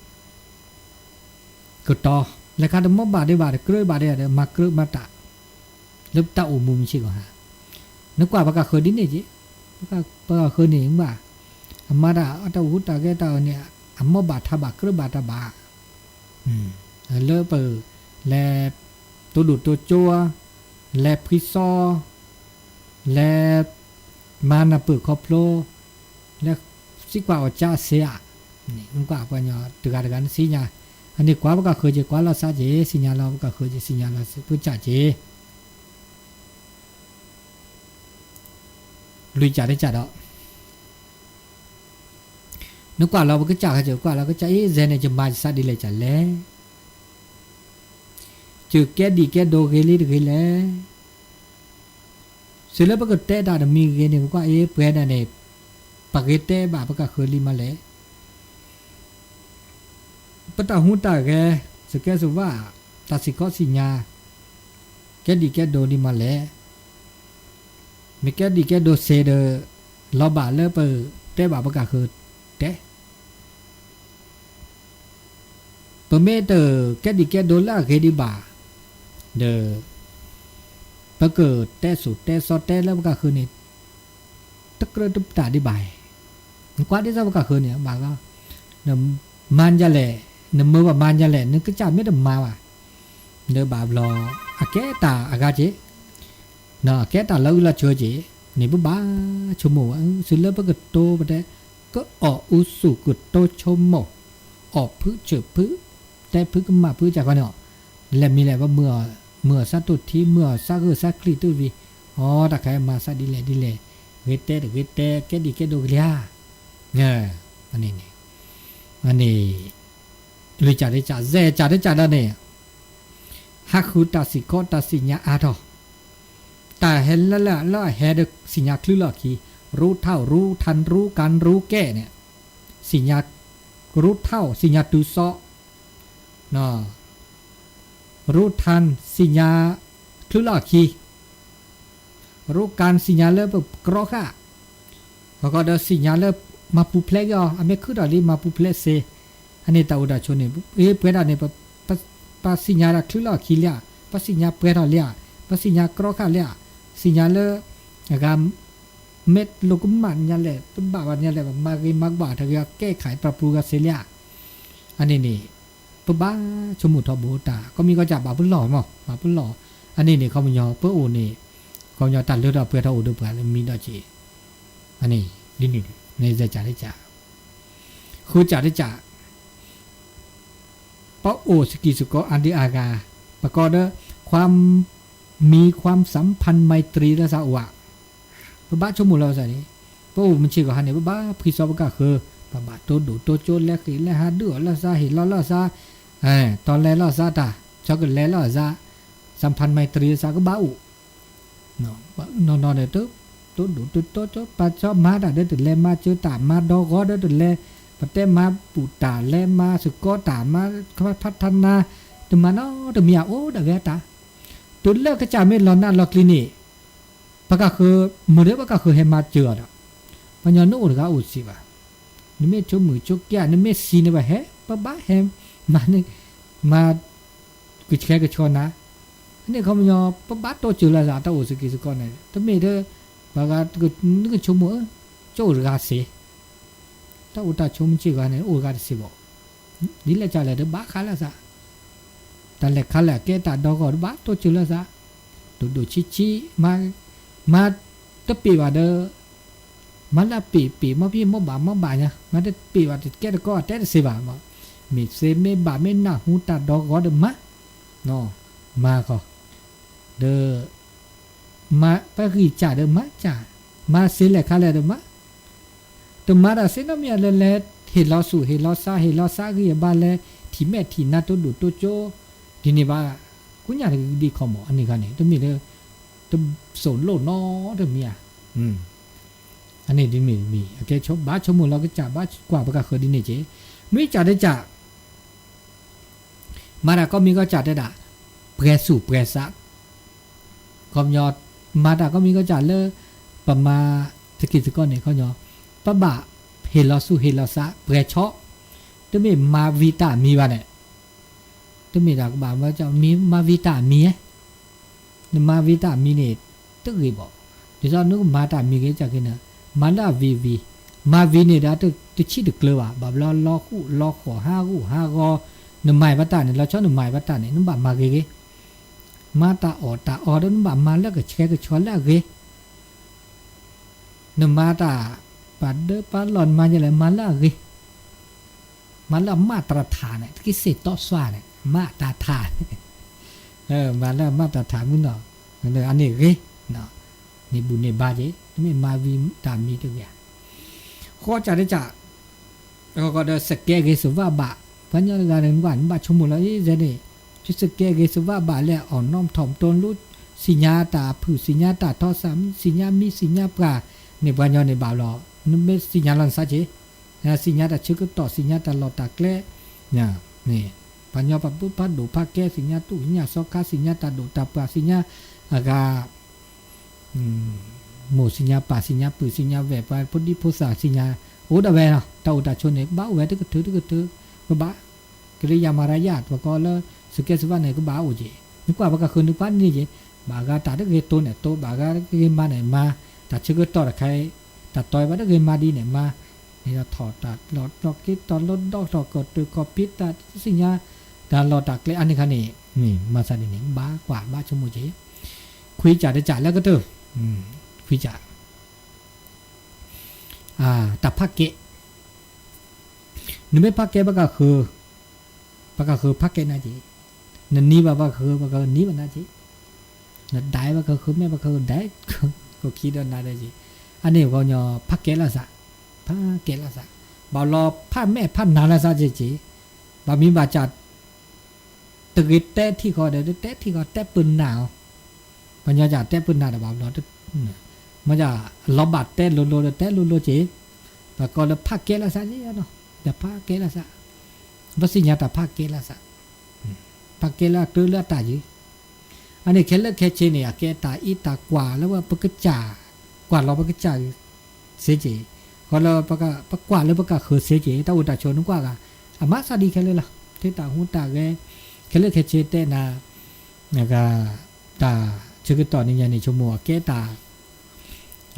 ก็ต่อแล้วก็มอบบาได้บาได้กระบาได้เด้อมากระมาตะแล้วตาอุมุมชิกฮะนึกว่าปากกาเคยดิ้นเนี่ยจีปากกาเคยเนี่ยยังบ่ามาดาอัตวุตตาแกตาเนี่ยมอบบาทบากระบาตบาเลิกเปิดแลตัวดูดตัวจัวแลพิซอแลมานาเปิดคอพโลและสิกว่าจ้าเสียนี่นึกว่าปัญญาตึกกันสิญาอันนี้กว่าก็เคยจะกว่าเราซะเจสิญาเราก็เคยจะสิญาเราผู้จ่าเจลุยจ่าได้จ่าดอกนึกว่าเราก็จ่าเจอกว่าเราก็จ่าเจเนี่ยจะมาซะดีเลยจ่าแล้วจือแกดีแกโดเกลีเกลีเสร็จแล้วก็เตะดามีเกเนี่ยก็เพื่อนเนี่ยปากเตะบาปก็เคยลิมาเลยปตาหูตาแกสแกสุว่าตาสิกอสิญาแกดีแกโดนี่มาแล้วมีแกดีแกโดเซเดเราบาเลเปเตบาปกาคือเตปเมเตแกดีแกโดละเกดีบาเดปะเกิดเตสุเตซอเตแล้วปกาคือนี่ตะกระตุบตาดีบายกว่าที่จะปกาคือเนี่ยบาก็น มันจะแหละนมือว่ามันจะแหละนึกก็จะไม่ได้มาว่ะเดอบาบลออาแกตาอากาเจเนาะแกตาเราละเชื่อเจนี่ปุ๊บบ้าชั่วโมงสิเลปก็โตไปได้ก็ออกอุสุกุโตชั่วโมงออกพื้นเจอพื้นแต่พื้นก็มาพื้นจากกันเนาะและมีแหละว่าเมื่อสัตตุที่เมื่อสักสักคลีตุวีอ๋อตะใครมาสัดีเลยเวเตแกดีแกดูกเลียเนี่ยอันนี้เลยจ่าได้จ่าจ่าได้จ่าได้เนี่ยฮักคูตาสิโคตาสิญาอาทอแต่เห็นแล้วเห็นสิญาคลื่นหลอกขีรู้เท่ารู้ทันรู้การรู้แก่เนี่ยสิญารู้เท่าสิญาตุซอเนาะรู้ทันสิญาคลื่นหลอกขีรู้การสิญาเลิบกรอกะเขาก็เดสิญาเลิบมาปูเพลกอ่ะอเมคือดาลีมาปูเพลเซอันนี้ตาอุดาชนเนี่ยเพื่อนเนี่ยปะสิญาละคลื่นหลอกขีเลียปะสิญาเพื่อนเลียปะสิญากรอกะเลียสิญาเลกามเม็ดโลกุมันเนี่ยแหละตุ้มบ่าวเนี่ยแหละมากิมักบ่าถ้าแก้ไขปรับปรุงกันเสียเลียอันนี้นี่ปุ๊บบ้าชมุทอโบตาก็มีก็จับบาพุ่นหล่อมั้งบาพุ่นหล่ออันนี้นี่เขาไม่ยอเพื่อโอนี่เขายอตัดเลือดเพื่อเท่าโอดูเพื่อมีดอจีอันนี้นี่ในจะจ่าได้จ่าคือจ่าได้จ่าเพราะโอสกิสุโกอันดีอากาประกอบด้วยความมีความสัมพันธ์ไมตรีและสาวะพระบาทชมุเราใส่นี้พระองค์มันเชื่อกันเนี่ยพระบาทพิศวกะคือพระบาทตัวดูตัวโจรและขีและหาเดือและซาเห็นล้อซาตอนแรกล้อซาตาชอบกันแลล้อซาสัมพันธ์ไมตรีซาก็บ้าอุเนาะนอนเนี่ยตัวดูตัวปัจจุบันได้ถึงแลมาเจอตามาดอกได้ถึงแลประเทศมาปูตาแลมาสุกตามาพัฒนาแต่มาเนาะแต่มีโอ้เดเวตาตุนเลิกก็จะไม่รอหน้ารอคลินิกปะก็คือมือเดียวปะก็คือเฮมาเจอแล้วปัญญาโน้ตก็อุสิบะนี่ไม่ชั่วมือชั่วแก่นี่ไม่ซีนี่ว่าเฮ้ปะบ้าเฮมาเนี่ยมากุศลก็ชนะนี่เขาไม่ยอมปะบ้าโตเจอแล้วจ้ะตัวอุสกิสก่อนเนี่ยแต่ไม่ได้ปะก็นึกชั่วมือโจรก็เสียถ้าอุตส่าห์ชั่วมือจีกันเนี่ยอุก็เสียบ่นี่แหละจ้ะเลยเดี๋ยวบ้าขาแล้วจ้ะแต่เล็กขาแหลกแกตาดอกก็บ้าตัวจุลซะดูชิมาตะปีว่าเด้อมันละปีมาพี่มาบ่าเนี่ยมันได้ปีว่าแกตะก็แต่สิบ่ามามีเซเมบ่าไม่น่าหูตาดอกก็เด้อมาเนาะมาก็เด้อมาไปคือจ่าเด้อมาจ่ามาเสแหลกขาแหลกเด้อมาตัวมาดาเสนมีอะไรแลเห็นเราสู่เห็นเราซาคือบ้านแลที่แม่ที่นาตัวดูตัวโจทีนี้ว่าคุณอยากดีคอมอันนี้กันนี่ต้องมีเลยต้องสนโลน้อต้องมีอันนี้ดีมีโอเคชอบบ้าชมเราก็จ่าบ้ากว่าประกาศเคยดีนี่เจ๊ไม่จ่าได้จ่ามาดาก็มีก็จ่าได้ด่าเปรสูเปรซักคอมยอดมาดาก็มีก็จ่าเลิกประมาสกิสก้อนเนี่ยเขายอปะบะเฮลอสูเฮลอซะเปรชอต้องมีมาวิตามีวะเนี่ยตัวมีดากบาว่าจะมีมาวิตามีมาวิตามีเนี่ยตึกรีบอกเดี๋ยวนึกมาตามีกันจากกันนะมาลาวีมาวีเนี่ยได้ตัวชี้ตึกเลยว่ะแบบล้อคู่ล้อขอห้ากอหนึ่งไม้วัตตาเนี่ยเราชอบหนึ่งไม้วัตตาเนี่ยนึกแบบมาเกมาตาออดนึกแบบมาแล้วก็แชร์ก็ชวนแล้วเกหนึ่งมาตาปัดเด้อปัดหลอนมาอย่างไรมาแล้วเกมาแล้วมาตรฐานเนี่ยที่เศษต่อสว่าเนี่ยมาตรฐานมาแล้วมาตรฐานมึงเนาะอันนี้เกเนาะนี่บุญในบาเจไม่มาวีตามมีทุกอย่างข้อจะได้จะก็ได้สเกเกสุว่าบะพันยาการเงินหวานบาชมุลแล้วจะได้ชุดสเกเกสุว่าบะแล้วอ่อนน้อมถ่อมตนรู้สิญญาตาผือสิญญาตาทอสามสิญญามีสิญญาปลาในพันยาในบ่าวหล่อนั่นไม่สิญญาลันซาเจสิญญาตาชื่อก็ต่อสิญญาตาหล่อตาแกล้เนี่ยนี่ปัญญาปัปปุพัดดูภาคแก้สิญญาตุสิญญาสอกาสิญญาตาดูตาปลาสิญญาอากาหมู่สิญญาป่าสิญญาปือสิญญาแหวปพุทธิพุทธาสิญญาโอดาแวนะตาอุตาชนเนี่ยบ้าแหวตึกถือก็บ้ากริยามารยาทว่าก็แล้วสุเกสวะเนี่ยก็บ้าอุจินึกว่าว่าก็คือนึกว่านี่เจบากาตาตึกเกตัวเนี่ยโตบากาเกมาเนี่ยมาตาชื่อก็ต่อใครตาต่อยว่าตึกเกมาดีเนี่ยมา นี่เราถอดตัดหลอดดอกกิดตอนลดดอกดอกกดตัวกอปิดตัดสิญญาดาหลอดตักเลยอันนี้ค่ะนี่มาซาดินี่บ้ากว่าบ้าชมูเจคุยจ่าได้จ่าแล้วก็เด้อคุยจ่าตับพักเกะนึกไม่พักเกะบ้าก็คือพักเกะนะจีนั่นนี่บ้าคือบ้าก็นี่บ้านะจีนั่นได้บ้าก็คือแม่บ้าก็ได้ก็คิดว่าน่าได้จีอันนี้ก็เนี่ยพักเกะละซะพักเกะละซะบ่รอพักแม่พักนานละซะจีบ่มีบาจัดตึกเตะที่คอเดี๋ยวเตะที่คอเตะปืนหนาวปัญญาจ่าเตะปืนหนาวแต่บ่รอมันจะล้อบาดเตะโลเตะโลจีแต่ก็แล้วพักเกะละซะนี่เนาะแต่พักเกะละซะบ่สิญญาแต่พักเกะละซะพักเกะละตื้อละตาจีอันนี้แค่เลิกแค่เชเนี่ยแกตาอีตากว่าแล้วว่าปกจากว่าเราปกจ่าเสียจีก็เราปกว่าแล้วปกคือเสียจีตาอุตาชนกว่าก็อามาซาดีแค่เลยล่ะที่ตาหูตาแกแค่เลิกแค่เชเตนะก็ตาชื่อต่อนี่ยันในชั่วโมงแกตา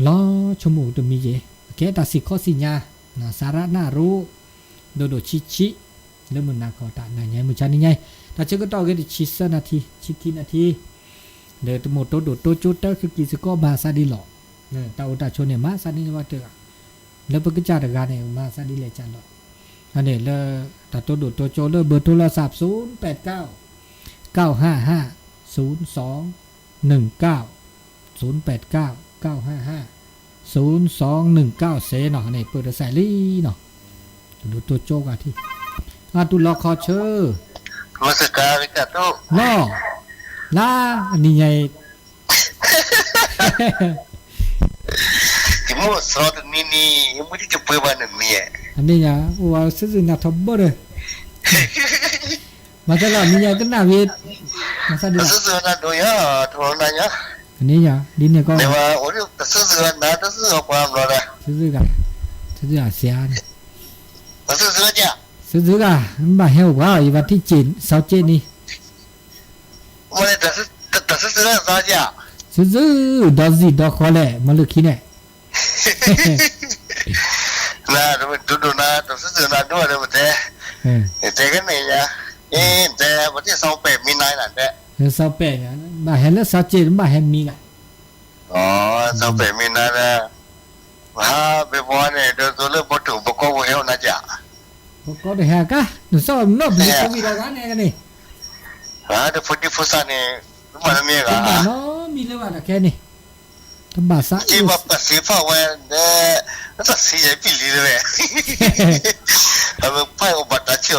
ล้อชั่วโมงตัวมีเจแกตาสิข้อสิญญาสาระน่ารู้โดชิเริ่มมันนาคอตาไหนมุชานี่ไงแต่ชื่อต่อก็ชิสนาทีชิทีนาทีเดี๋ยวตัวหมดตัวโดดตัวจุดแล้วคือกิจก็มาซาดีหลอกเนี่ยตาอุตาชนเนี่ยมาซาดีว่าเจอแล้วปกจ่าแต่การเนี่ยมาซาดีเลยจันหรอกอันนี้แล้วแต่ตัวโดดตัวโจเลเบอร์โทรศัพท์089-955-0219-089-955-0219เนาะนี่เปิดใส่ลี่เนาะดูตัวโจกอ่ะที่ตุลอคอเชอร์มาสการิกาโตล่อล่าอันนี้ไงที่มั่วสอดนี่ยังไม่ได้จะเปิดบ้านนี่อันนี้yaว่าซื่อๆนะทบเด้อมาตลอดนี่yaก็น่าเวทมาซะดิซื่อๆนะดูยะโทรนะยะอันนี้yaดินเนี่ยก็แต่ว่าโอ้ยซื่อๆนะซื่อๆความรอดอ่ะซื่อๆกันซื่อๆเสียนี่ซื่อๆจ้ะซื่อๆกันบ่เฮาว่าอีวันที่จีนเซาเจนี่วันนี้แต่ซื่อๆซะจ้ะซื่อๆดอซี่ดอคอแลมาลึกขี้เนี่ยนะดูนะตัวซื่อๆนะด้วยเลยมันแต่กันนี่จ้ะแต่วันที่28มีนายนั่นแหละ28เนี่ยบ่เฮแล้ว27บ่เฮมีล่ะอ๋อ28มีนายนะว่าไปบ่เนี่ยตัวเรื่องบ่ถูกบ่ก็บ่เฮานะจ้ะบ่ก็ได้ฮะกะหนูสอนนบเลยก็มีกันเนี่ยกันนี่เดี๋ยวพุทธิพุทธะเนี่ยมันมีกันเนาะมีเลยว่าแค่นี้ตบาซะที่ว่าภาษีฟ้าเว้ยนั่นก็สิยปีลีเลยเอาไปอบตเชื่อ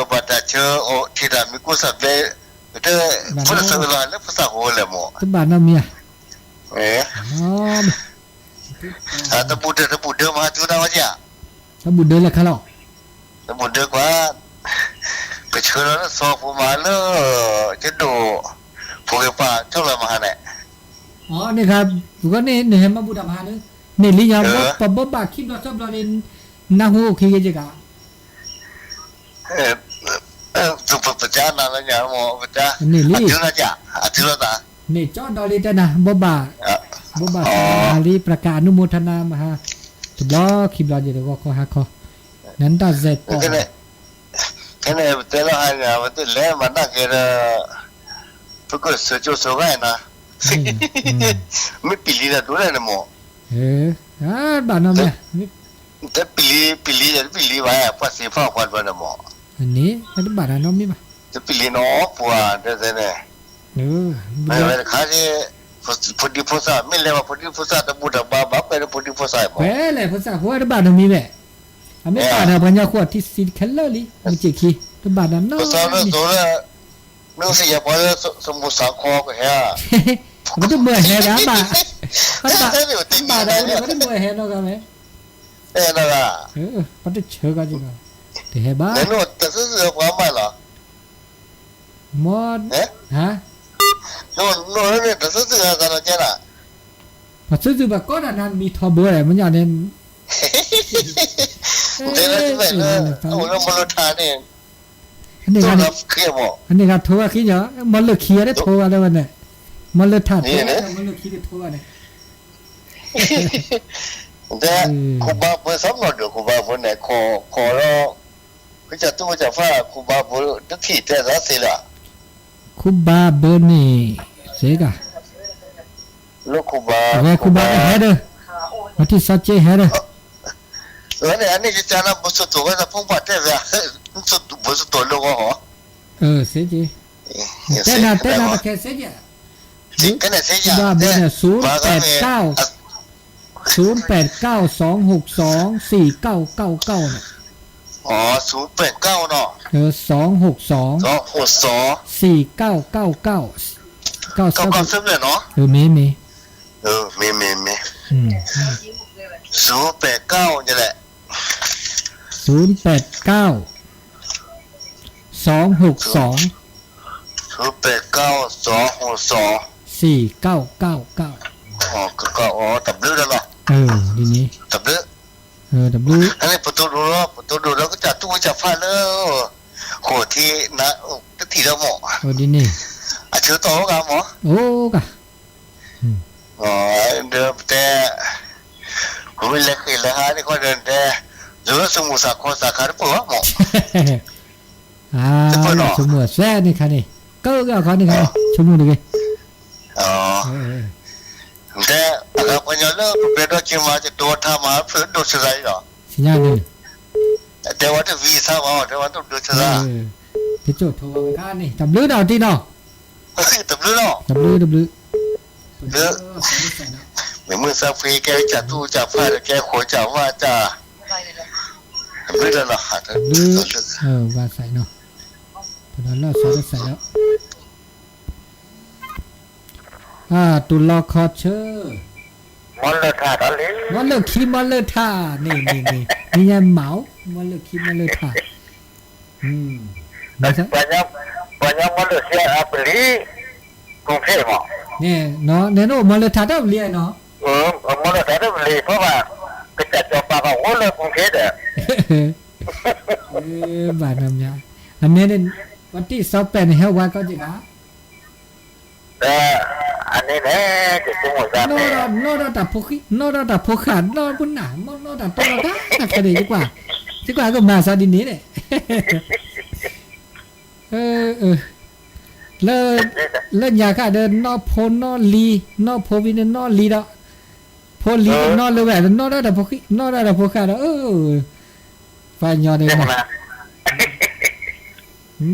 โอที่ดามีกุศลเลยเด้อพุทธศาสนาแล้วภาษาโหเลยหมอตบานะเมียตะบุเดมาจุดาวะจ้ะตะบุเดละคะล่ะตะบุเดกว่าไปเชื่อแล้วสอบผู้มาเลยจะดูผู้เก็บป่าเท่าไหร่มาเนี่ยอ๋อนี่ครับก็นี่เห็นมาบูดามาเลยนี่ลิยาบ่บาคิดว่าชอบเราเรียนนาฮูคิเกจิกาสุภาพจานาแล้วเนี่ยหมอปะจ้านี่ลิจุนะจ้ะจุนะตานี่จอดอลีแต่นะบ่บาฮาลีประกาศอนุโมทนามหาตุลอคิบลอจิก็ขอหาขอนั้นตาเซตแค่แต่ละอันเนี่ยมันเล่มันน่าเกิดพวกเสือโจโซไงนะไม่ปีลีนะดูเลยนะหมบ้านน้องเนี่ยแต่ปีลีไว้ภาษีฟ้าควันบ้านหมออันนี้แล้วบ้านน้องมีป่ะจะปีลีน้อปัวเดี๋ยวเนี่ยไม่ข้าที่พุทธิพุทธะไม่เลยว่าพุทธิพุทธะแต่บุตรบ้าไปพุทธิพุทธะหมอเลยพุทธะหัวบ้านน้องมีแม่ไม่บ้านนะปัญญาขวดที่สิแคลเลยมันเจ๊ขี้ตัวบ้านน้องพุทธะนั่นตัวละนึกสิอย่าพอสมุทรสาครก็แฮ่มันต้องเมื่อแห่นะบ้าบ้าได้มันต้องเมื่อแห่เนาะกันไหมนั่นล่ะมันจะเชื่อกันจริงอ่ะแต่แห่บ้าแต่โน้ตแต่ซื้อความหมายเหรอหมดฮะโน้ตเนี่ยแต่ซื้อกันแล้วเจ้าล่ะพอซื้อแบบก้อนนั้นมีทอเบอร์อะไรมันอย่างนี้เดี๋ยวนั้นไปเลยโอ้แล้วมันรถทานเองอันนี้ครับโทรขี้เนาะมันเลิกขี้ได้โทรอะไรวันเนี่ยมันเลิกถัดมันเลิกขี้ได้โทรเนี่ย แต่ครูบาเบอร์ซ้ำหน่อยเดี๋ยวครูบาเบอร์ไหนขอแล้วก็จะตู้จะฟ้าครูบาเบอร์ทุกที่แต่ละสิล่ะ คุบาเบอร์นี่เสกะ ลูกครูบา เฮ้ยคุบาก็แฮเด้อวันที่สัจเจแฮเด้อ เนี่ยอันนี้จะนะบุษตัวก็จะพุ่งปัดได้เลยบุษตัวลูกเหรอ เสจแต่น่ะตะแค่เสจ จริงกันเนี่ยใช่ คุ ยัง บาเบอร์เนี่ย089 เนี่ย อ๋อ089เนาะ262 262 4999 99ซึ่งเลยเนาะมีมีมี089นี่แหละ089 262 089 262 4999อ๋อตับลื้อแล้วเหรอทีนี้ตับลื้อW อันนี้ประตูดูแล้วก็จะตู้จะฟ้าแล้วโหที่นะที่เราหมอดีนี่เชื่อโตกันหมอโอ้กะอ๋อเดิมแต่ผมไม่เล็กเลยฮะนี่ก็เดินแต่หรือสมุทรสาครสาขาหรือเปล่าหมอสมุทรแซ่นี่ค่ะนี่ก็เขานี่ค่ะชั่วโมงนึงอ๋อแต่เราพยายามเลิกเป็นเราจะมาจะตัวทำมาเพื่อดูสไลด์หรอสัญญาณเลยแต่ว่าจะวีซ่ามาแต่ว่าต้องดูสไลด์ที่จุดโทรกันนี่ตับลื้อดาวที่เนาะตับลื้อเนาะตับลื้อเลือกเหมือนมือซาฟีแกจัดตู้จับผ้าแกขวจับว่าจะตับลื้อแล้วหรอลื้อว่าใส่เนาะพอแล้วใส่แล้วตุลาคอเชอร์มอลเลอร์ธาอะไรมอลเลอร์คีมอลเลอร์ธานี่ยังเหมามอลเลอร์คีมอลเลอร์ธาbanyak manusia beli kongsi mo เนี่ยเนาะเนี่ยโนมอลเลอร์ธาได้เรียนเนาะมอลเลอร์ธาได้บลีเพราะว่าก็จะจบปากของมอลเลอร์กongsiเด้อบาดน้ำยาอันนี้เนี่ยวันที่28เฮาว่าก็จิกะอันนี้เนี่ยจะต้องว่าโนราตาพกขาดนอบุญหนาโนราตาตะกะดีดีกว่าก็มาซาดินนี้เนี่ยเล่นยาค่ะเดินนอโพนอลีนอโพวินนอลีดอกโพลีนอเลแหวนนอราตาพกขาดไฟยอได้มั้ย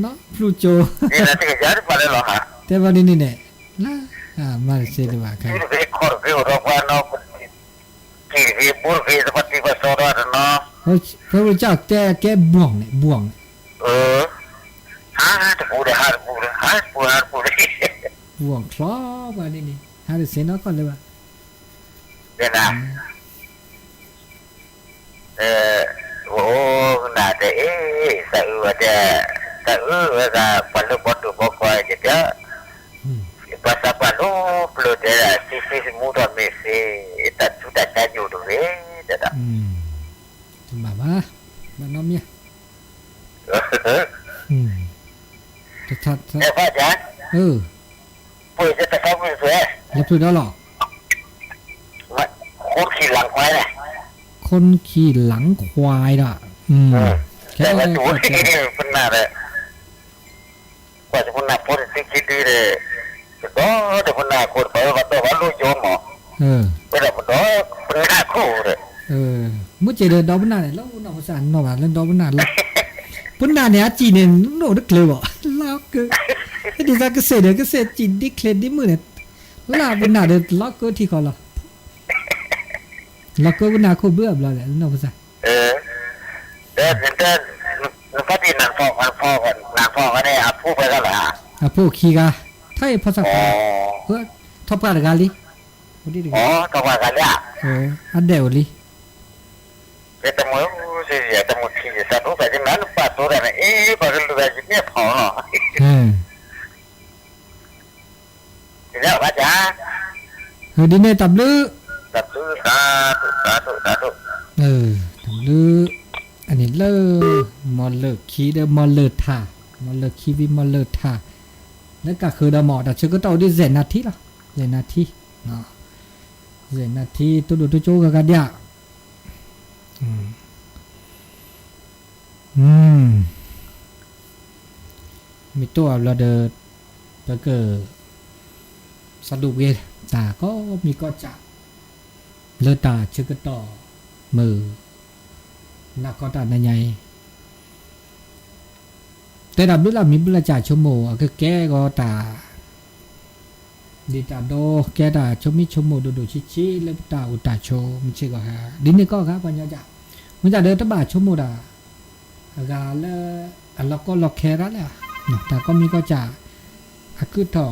เนาะพลูโจนี่นะที่จะไปเลยเหรอฮะแต่วันนี้เนี่ยมาเสียดีกว่าครับที่ขอเรียกว่าเนาะที่ปุรกีseperti pasoraเนาะพระเจ้าแกบ่วงจะพูดหาพูดบ่วงคลอว่านี่หาเสียนก่อนเลยว่าเดี๋ยวนะโอ้น่าจะสะอือจะก็perlu pokok aja bahasa Palu perlu ada sisi mudah mesti tak sudah caju tu dah cuma namanya ya Pak ya boleh kita kamu sudah betul dah lah คนขี่หลังควายน่ะคนขี่หลังควายน่ะแต่ว่าตัวเป็นหน้าเลยกว่าจะคนหน้าโพสต์คิดดีเลยก็เดี๋ยวคนหน้าคนไปว่าตัวว่าลูกโยมหมอเป็นแบบนั้นเป็นหน้าคู่เลยมื่อเจอดอกบุญนาเนี่ยแล้วบุญนาภาษาหน่อว่าเล่นดอกบุญนาแล้วบุญนาเนี่ยจีนเนี่ยโน้ตเคลบ่ล็อกเกอร์เดี๋ยวจะเกษตรจีนดิเคลดิมือเนี่ยแล้วบุญนาเดี๋ยวล็อกเกอร์ที่เขาหรอล็อกเกอร์บุญนาเขาเบื่อแล้วแหละน้องภาษาเดินก็ที่นางฟอกก็ได้อาผู้ไปแล้วเหรอผู้ขี่กะไทยภาษาทบกันกันลิทบกันเนี่ยอันเดียวลิketemu sih satu saja mana lupa tuh dan baru lu wajibnya pono tidak baca di ne tablu satu tablu อันนี้เลมอลเลคีเดมอลเลทามอลเลคีวิมอลเลทาแล้วก็คือดมอแต่ชื่อก็ต้องได้เซนาทีละเซนาทีตุดูตุโจกันยะ อืมมีตัวเราเดินไปเกิดสะดุกเกตาก็มีก็จะเลือตาชื่อก็ต่อมือนักก็ตาในใหญ่แต่ดับด้วยเรามีบริจาคชั่วโมงก็แก้ก็ตาดีตาโดแก้ตาชมิชั่วโมงดูชิแล้วตาอุตาโชมันชื่อก็ฮะดินนี่ก็ครับปัญญาจะมันจะเดินตบาชั่วโมงดากาเลอันเราก็ล็อกแคร์แล้วแต่ก็มีก็จะคือต่อ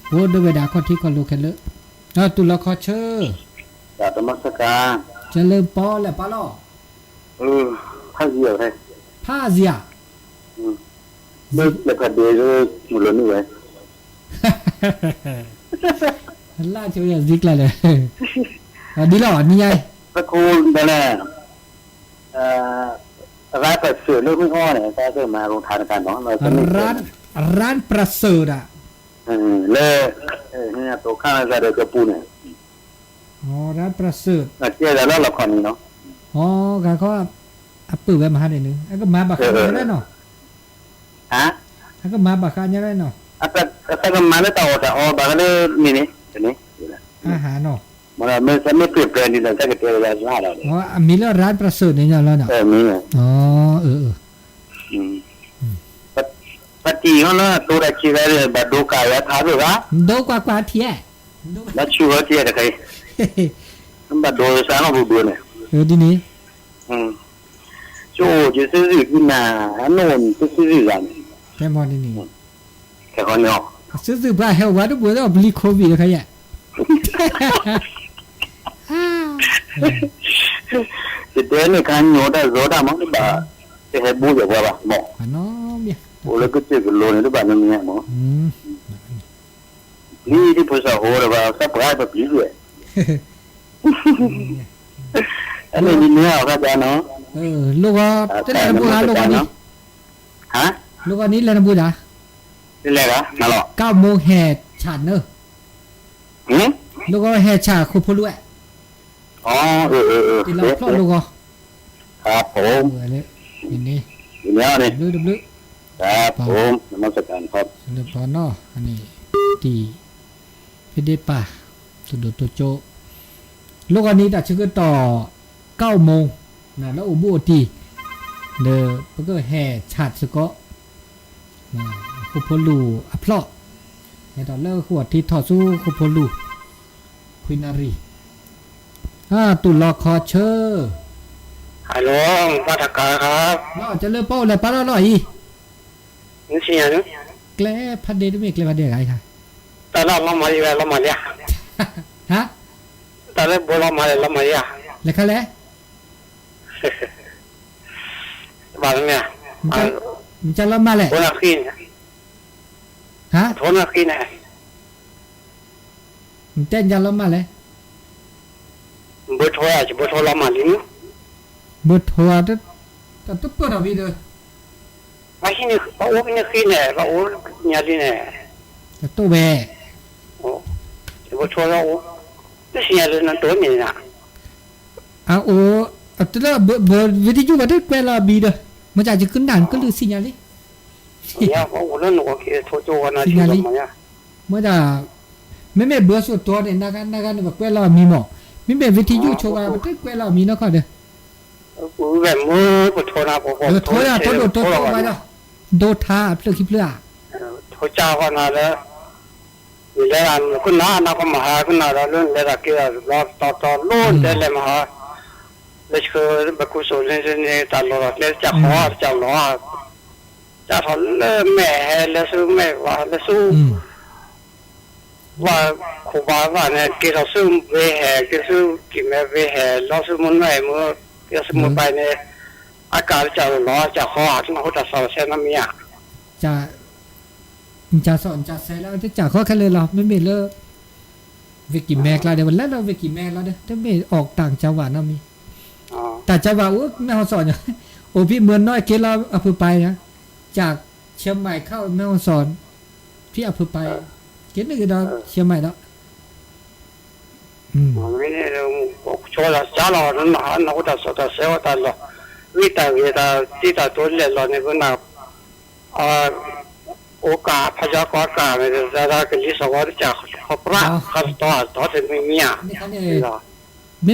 โอ้ดูเวลาคนที่คนรู้แค่เลอะตุลคอเชอร์ จากธรรมสกา จะเริ่มปอแล้วปะล่อ ผ้าเหี่ยวให้ ผ้าเสีย ไม่เลยผัดเดย์เลยหมดเลยนี่ไว้ ล่าเชียวอย่างซิกเลยดีหล่อนี่ไง พระครูนั่นแหละร้านเปิดเสือเรื่องไม่อ้อเนี่ยแต่ก็มาลงทานกันเนาะเราจะไม่ ร้านประเสริฐอ่ะ เลยเนี่ยตัวข้าวจะเดือกระปูเนี่ย อ๋อร้านประเสริฐ เจ๊แล้วเราคนนี้เนาะ อ๋อก็อัปปื้อไว้มาหาได้นึงก็มาบักคันได้เนาะ ฮะ ก็มาบักคันได้เนาะ แต่ก็มาแล้วต่อแต่บางเลยนี่นี่นี่ อาหารเนาะ มันไม่เปลี่ยนแปลงดีแต่ก็เจอแล้วว่าเราเนี่ย อ๋อมีแล้วร้านประเสริฐเนี่ยแล้วเนาะ มีเนี่ย อ๋อปฏิเขาเนาะตัวได้ชีวิตเลยบัดดูกายท้าหรือวะ โดกว่าเทีย แล้วชูเขาเจี๊ยดใครบัดดูสารเราดูเนี่ย ดีนี้ โจ้จะซื้อกินน่ะโน่นซื้อกัน แค่มอนี่นี่ แค่คนเนาะ ซื้อบ้าเฮลว่าต้องบัวต้องบลิโควิดใครอ่ะจะเดินในการโยดได้โยดได้มั้งที่บ้าจะให้บูจะว่าบ้าหมอ น้องเนี่ย โอ้แล้วก็เจอกันโลนที่บ้านนั่นเนี่ยหมอ นี่ที่ภาษาโหระว่าสับปะรดแบบนี้ด้วยอันนี้มีเนื้อครับอาจารย์เนาะ ลูกว่าจะเล่นบูดาลูกวันนี้ ฮะ ลูกวันนี้เล่นบูดา นี่แหละครับนั่นหรอ 9 โมงแห่ฉาดเนอะ ลูกว่าแห่ฉาดคุพลุย อ๋อที่เราพลอดลูกว่า ครับผม นี่นี่ อยู่แล้วนี่ ลึก ครับผมนมัสการครับ เรื่องพอเนาะอันนี้ตีพี่เดป่าตัวโจลูกวันนี้แต่ชื่อต่อ9 โมงนะแล้วอุบุตีเดอก็แห่ฉาดสก็คุพลูอัพลอในตอนเลิกขวดที่ถอดสู้คุพลูควินารีตุลคอเชอร์ ฮัลโหลมาตรการครับ เนาะจะเลิกเป้าเลยป้าแล้วอี นี่สิเนี่ย แกล้พัดเดด้วยแกล้พัดเดอะไรค่ะ แต่เรามาดีแล้วมาเนี่ย ฮะ แต่เราบอกเรามาแล้วมาเนี่ย แล้วค่ะแล้ว บ้านเนี่ย มันจะละมาแหละ โทนักขี้น ฮะ โทนักขี้น มันเต้นจะละมาแหละ บุตรว่าจะบุตรเรามาลิ้น เบอร์โทรแต่ตุ๊บเปิดเอาวีเดอร์ ไม่ใช่เนี่ยเราโอ้เนี่ยขี้เนี่ยเราโอ้เนี่ยดิเนี่ย แต่ตัวแบ โอ้จะบุตรเราโอ้นี่สิเนี่ยนั่นตัวนี้นะ โอ้แต่ละเบอร์วิทยุว่าได้แกล้บีเดอร์มันจะขึ้นด่านก็ลือสิญญาลิ เนี่ยโอ้แล้วหนูก็คิดโทรโจกันนะที่เรามาเนี่ย เมื่อจะไม่เบอร์ส่วนตัวเนี่ยนาการแบบแกล้มีหมอกไม่วิทยุโชว์ว่าได้แกล้มีนะก็เด้อแบบมือบุตรนะผม โทรไปแล้วโดทาเปลือกขี้เปลือก โทรเจ้ากันนะแล้วแล้วคุณน้านะก็มาหาคุณน้าแล้วแล้วก็คือเราต่อลุ้นได้เลยมาหาแล้วคือแบบกุศลเนี่ยตลอดแล้วจะขอจะรอจะทนแม่แล้วสู้แม่ว่าแล้วสู้ว่าครูบาว่าเนี่ยกิเราสู้เวแห่กิสู้กิแม่เวแห่เราสู้มันไม่เมื่อก็สู้มันไปเนี่ยอากาศจะร้อนจะขอที่มาหัวใจสาวเส้นน้ำมีอ่ะจะสอนจะใส่แล้วจะจากข้อแค่เลยหรอไม่มีเลิกเวกิแมกแล้วเดี๋ยววันแรกเราเวกิแมกแล้วเดี๋ยวจะไม่ออกต่างจังหวัดนะมีแต่จังหวัดแม่ฮ่องสอนอย่างโอ้พี่เมืองน้อยเกล้าอำเภอไปนะจากเชียงใหม่เข้าแม่ฮ่องสอนพี่อำเภอไปเกล้นึกดาวเชียงใหม่แล้ว ไม่เนี่ยชัวร์จ้าเรานั่นน่ะนักดัชตาเสวตาเราวิตาที่ตาตัวเล็กเราเนี่ยก็น่ะโอกาสพยากรณ์การเนี่ยจะได้กันที่สวัสดิ์จากขบระขันต่อถึงไม่มีอ่ะ นี่เขาเนี่ย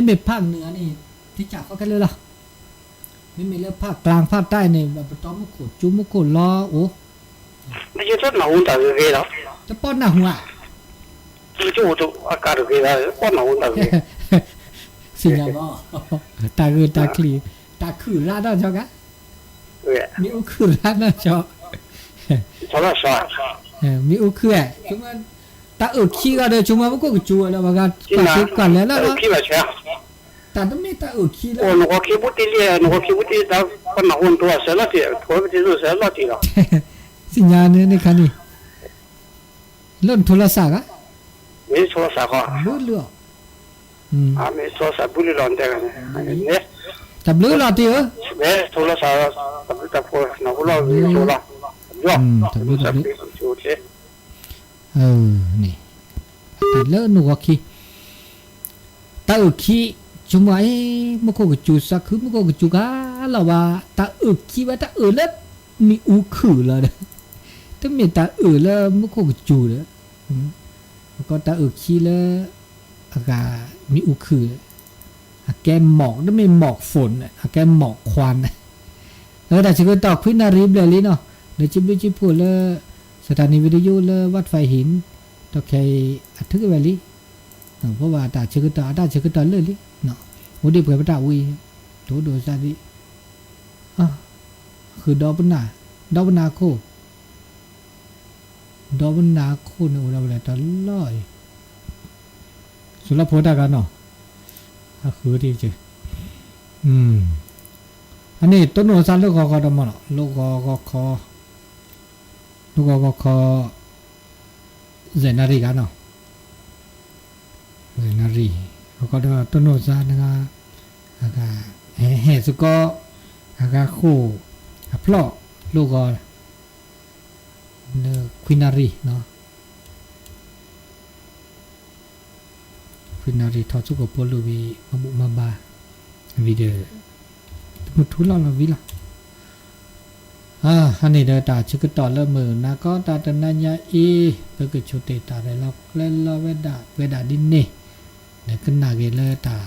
ไม่ภาคเหนือนี่ที่จับเขากันเลยหรอไม่มีเรื่องภาคกลางภาคใต้เนี่ยแบบต้อมมะกรูดจุ้มมะกรูดล้อโอ้ไม่ใช่ต้นหนาหุ่นตาเกล้อจะป้อนหน้าหัวไม่ใช่หุ่นอากาศเกล้อป้อนหนาหุ่นตาเกล้อสิงห์บ่ตาคือตาคลีตาคือร้านนั่นชอบกันมีอุคือร้านนั่นชอบชอบชอบมีอุคือจุ่มตาขี้ก็เดี๋ยวจุ่มมันก็จั่วแล้วบางการปากกันแล้วแล้วขี้แบบเช่แต่ต้องไม่ตาขี้แล้วโอ้หนูก็ขี้บุตรเลี้ยหนูก็ขี้บุตรตาป้อนหนาหุ่นตัวเสร็จแล้วที่ตัวไปที่ตัวเสร็จแล้วที่ละสิงห์เนี่ยนี่คันนี้เล่นโทรศัพท์อ่ะไม่โทรศัพท์อ่ะรู้เรื่องไม่โทรศัพท์บุหรี่ร้อนแต่กันเนี่ยจับเรื่องอะไรที่เหรอไม่โทรศัพท์แต่พอหนูก็ร้อนอยู่โทรศัพท์จับเรื่องนี่แต่เลิกหนูก็ขี้ตาขี้จุ่มไว้เมื่อก่อนจูสักคือเมื่อก่อนจูก้าเราว่าตาขี้ว่าตาแล้วมีอุคือเลยนะถ้ามีตาแล้วเมื่อก่อนจูเลยแล้วก็ตาขี้แล้วอากาศมีอุคือแกหมอกแล้วไม่หมอกฝนแกหมอกควันแต่ฉันก็ตอบขึ้นนารีบเลยเนาะเดี๋ยวจิบพูดเลยสถานีวิทยุเลยวัดไฟหินตอแค่ทึกเวลีเพราะว่าตาฉันก็ตอบเลยเนาะวันเดียวเผื่อพระตาวีตัวโดยสาธิคือดอกบันนาโคเนี่ยเราเลยตลอดสุรพจน์ได้กันเนาะคือที่เจอันนี้ต้นโนซันลูกกอดมันลูกกอเจนารีกันเนาะเจนารีแล้วก็ต้นโนซันนะครับอากาเฮสุก็อากาคู่พลอลูกกอเนควินารีเนาะฟินารีทอสุกปอลูวีมาบุมาบาวิดีโอมุทุลาวิลาอันนี้เดตาชิกตอละมือนะก็ตาตนัญญาอีเพื่อชุดเตตาได้ล็อกเล่นละเวดาดินนี่เนี่ยขึ้นนาเกลตา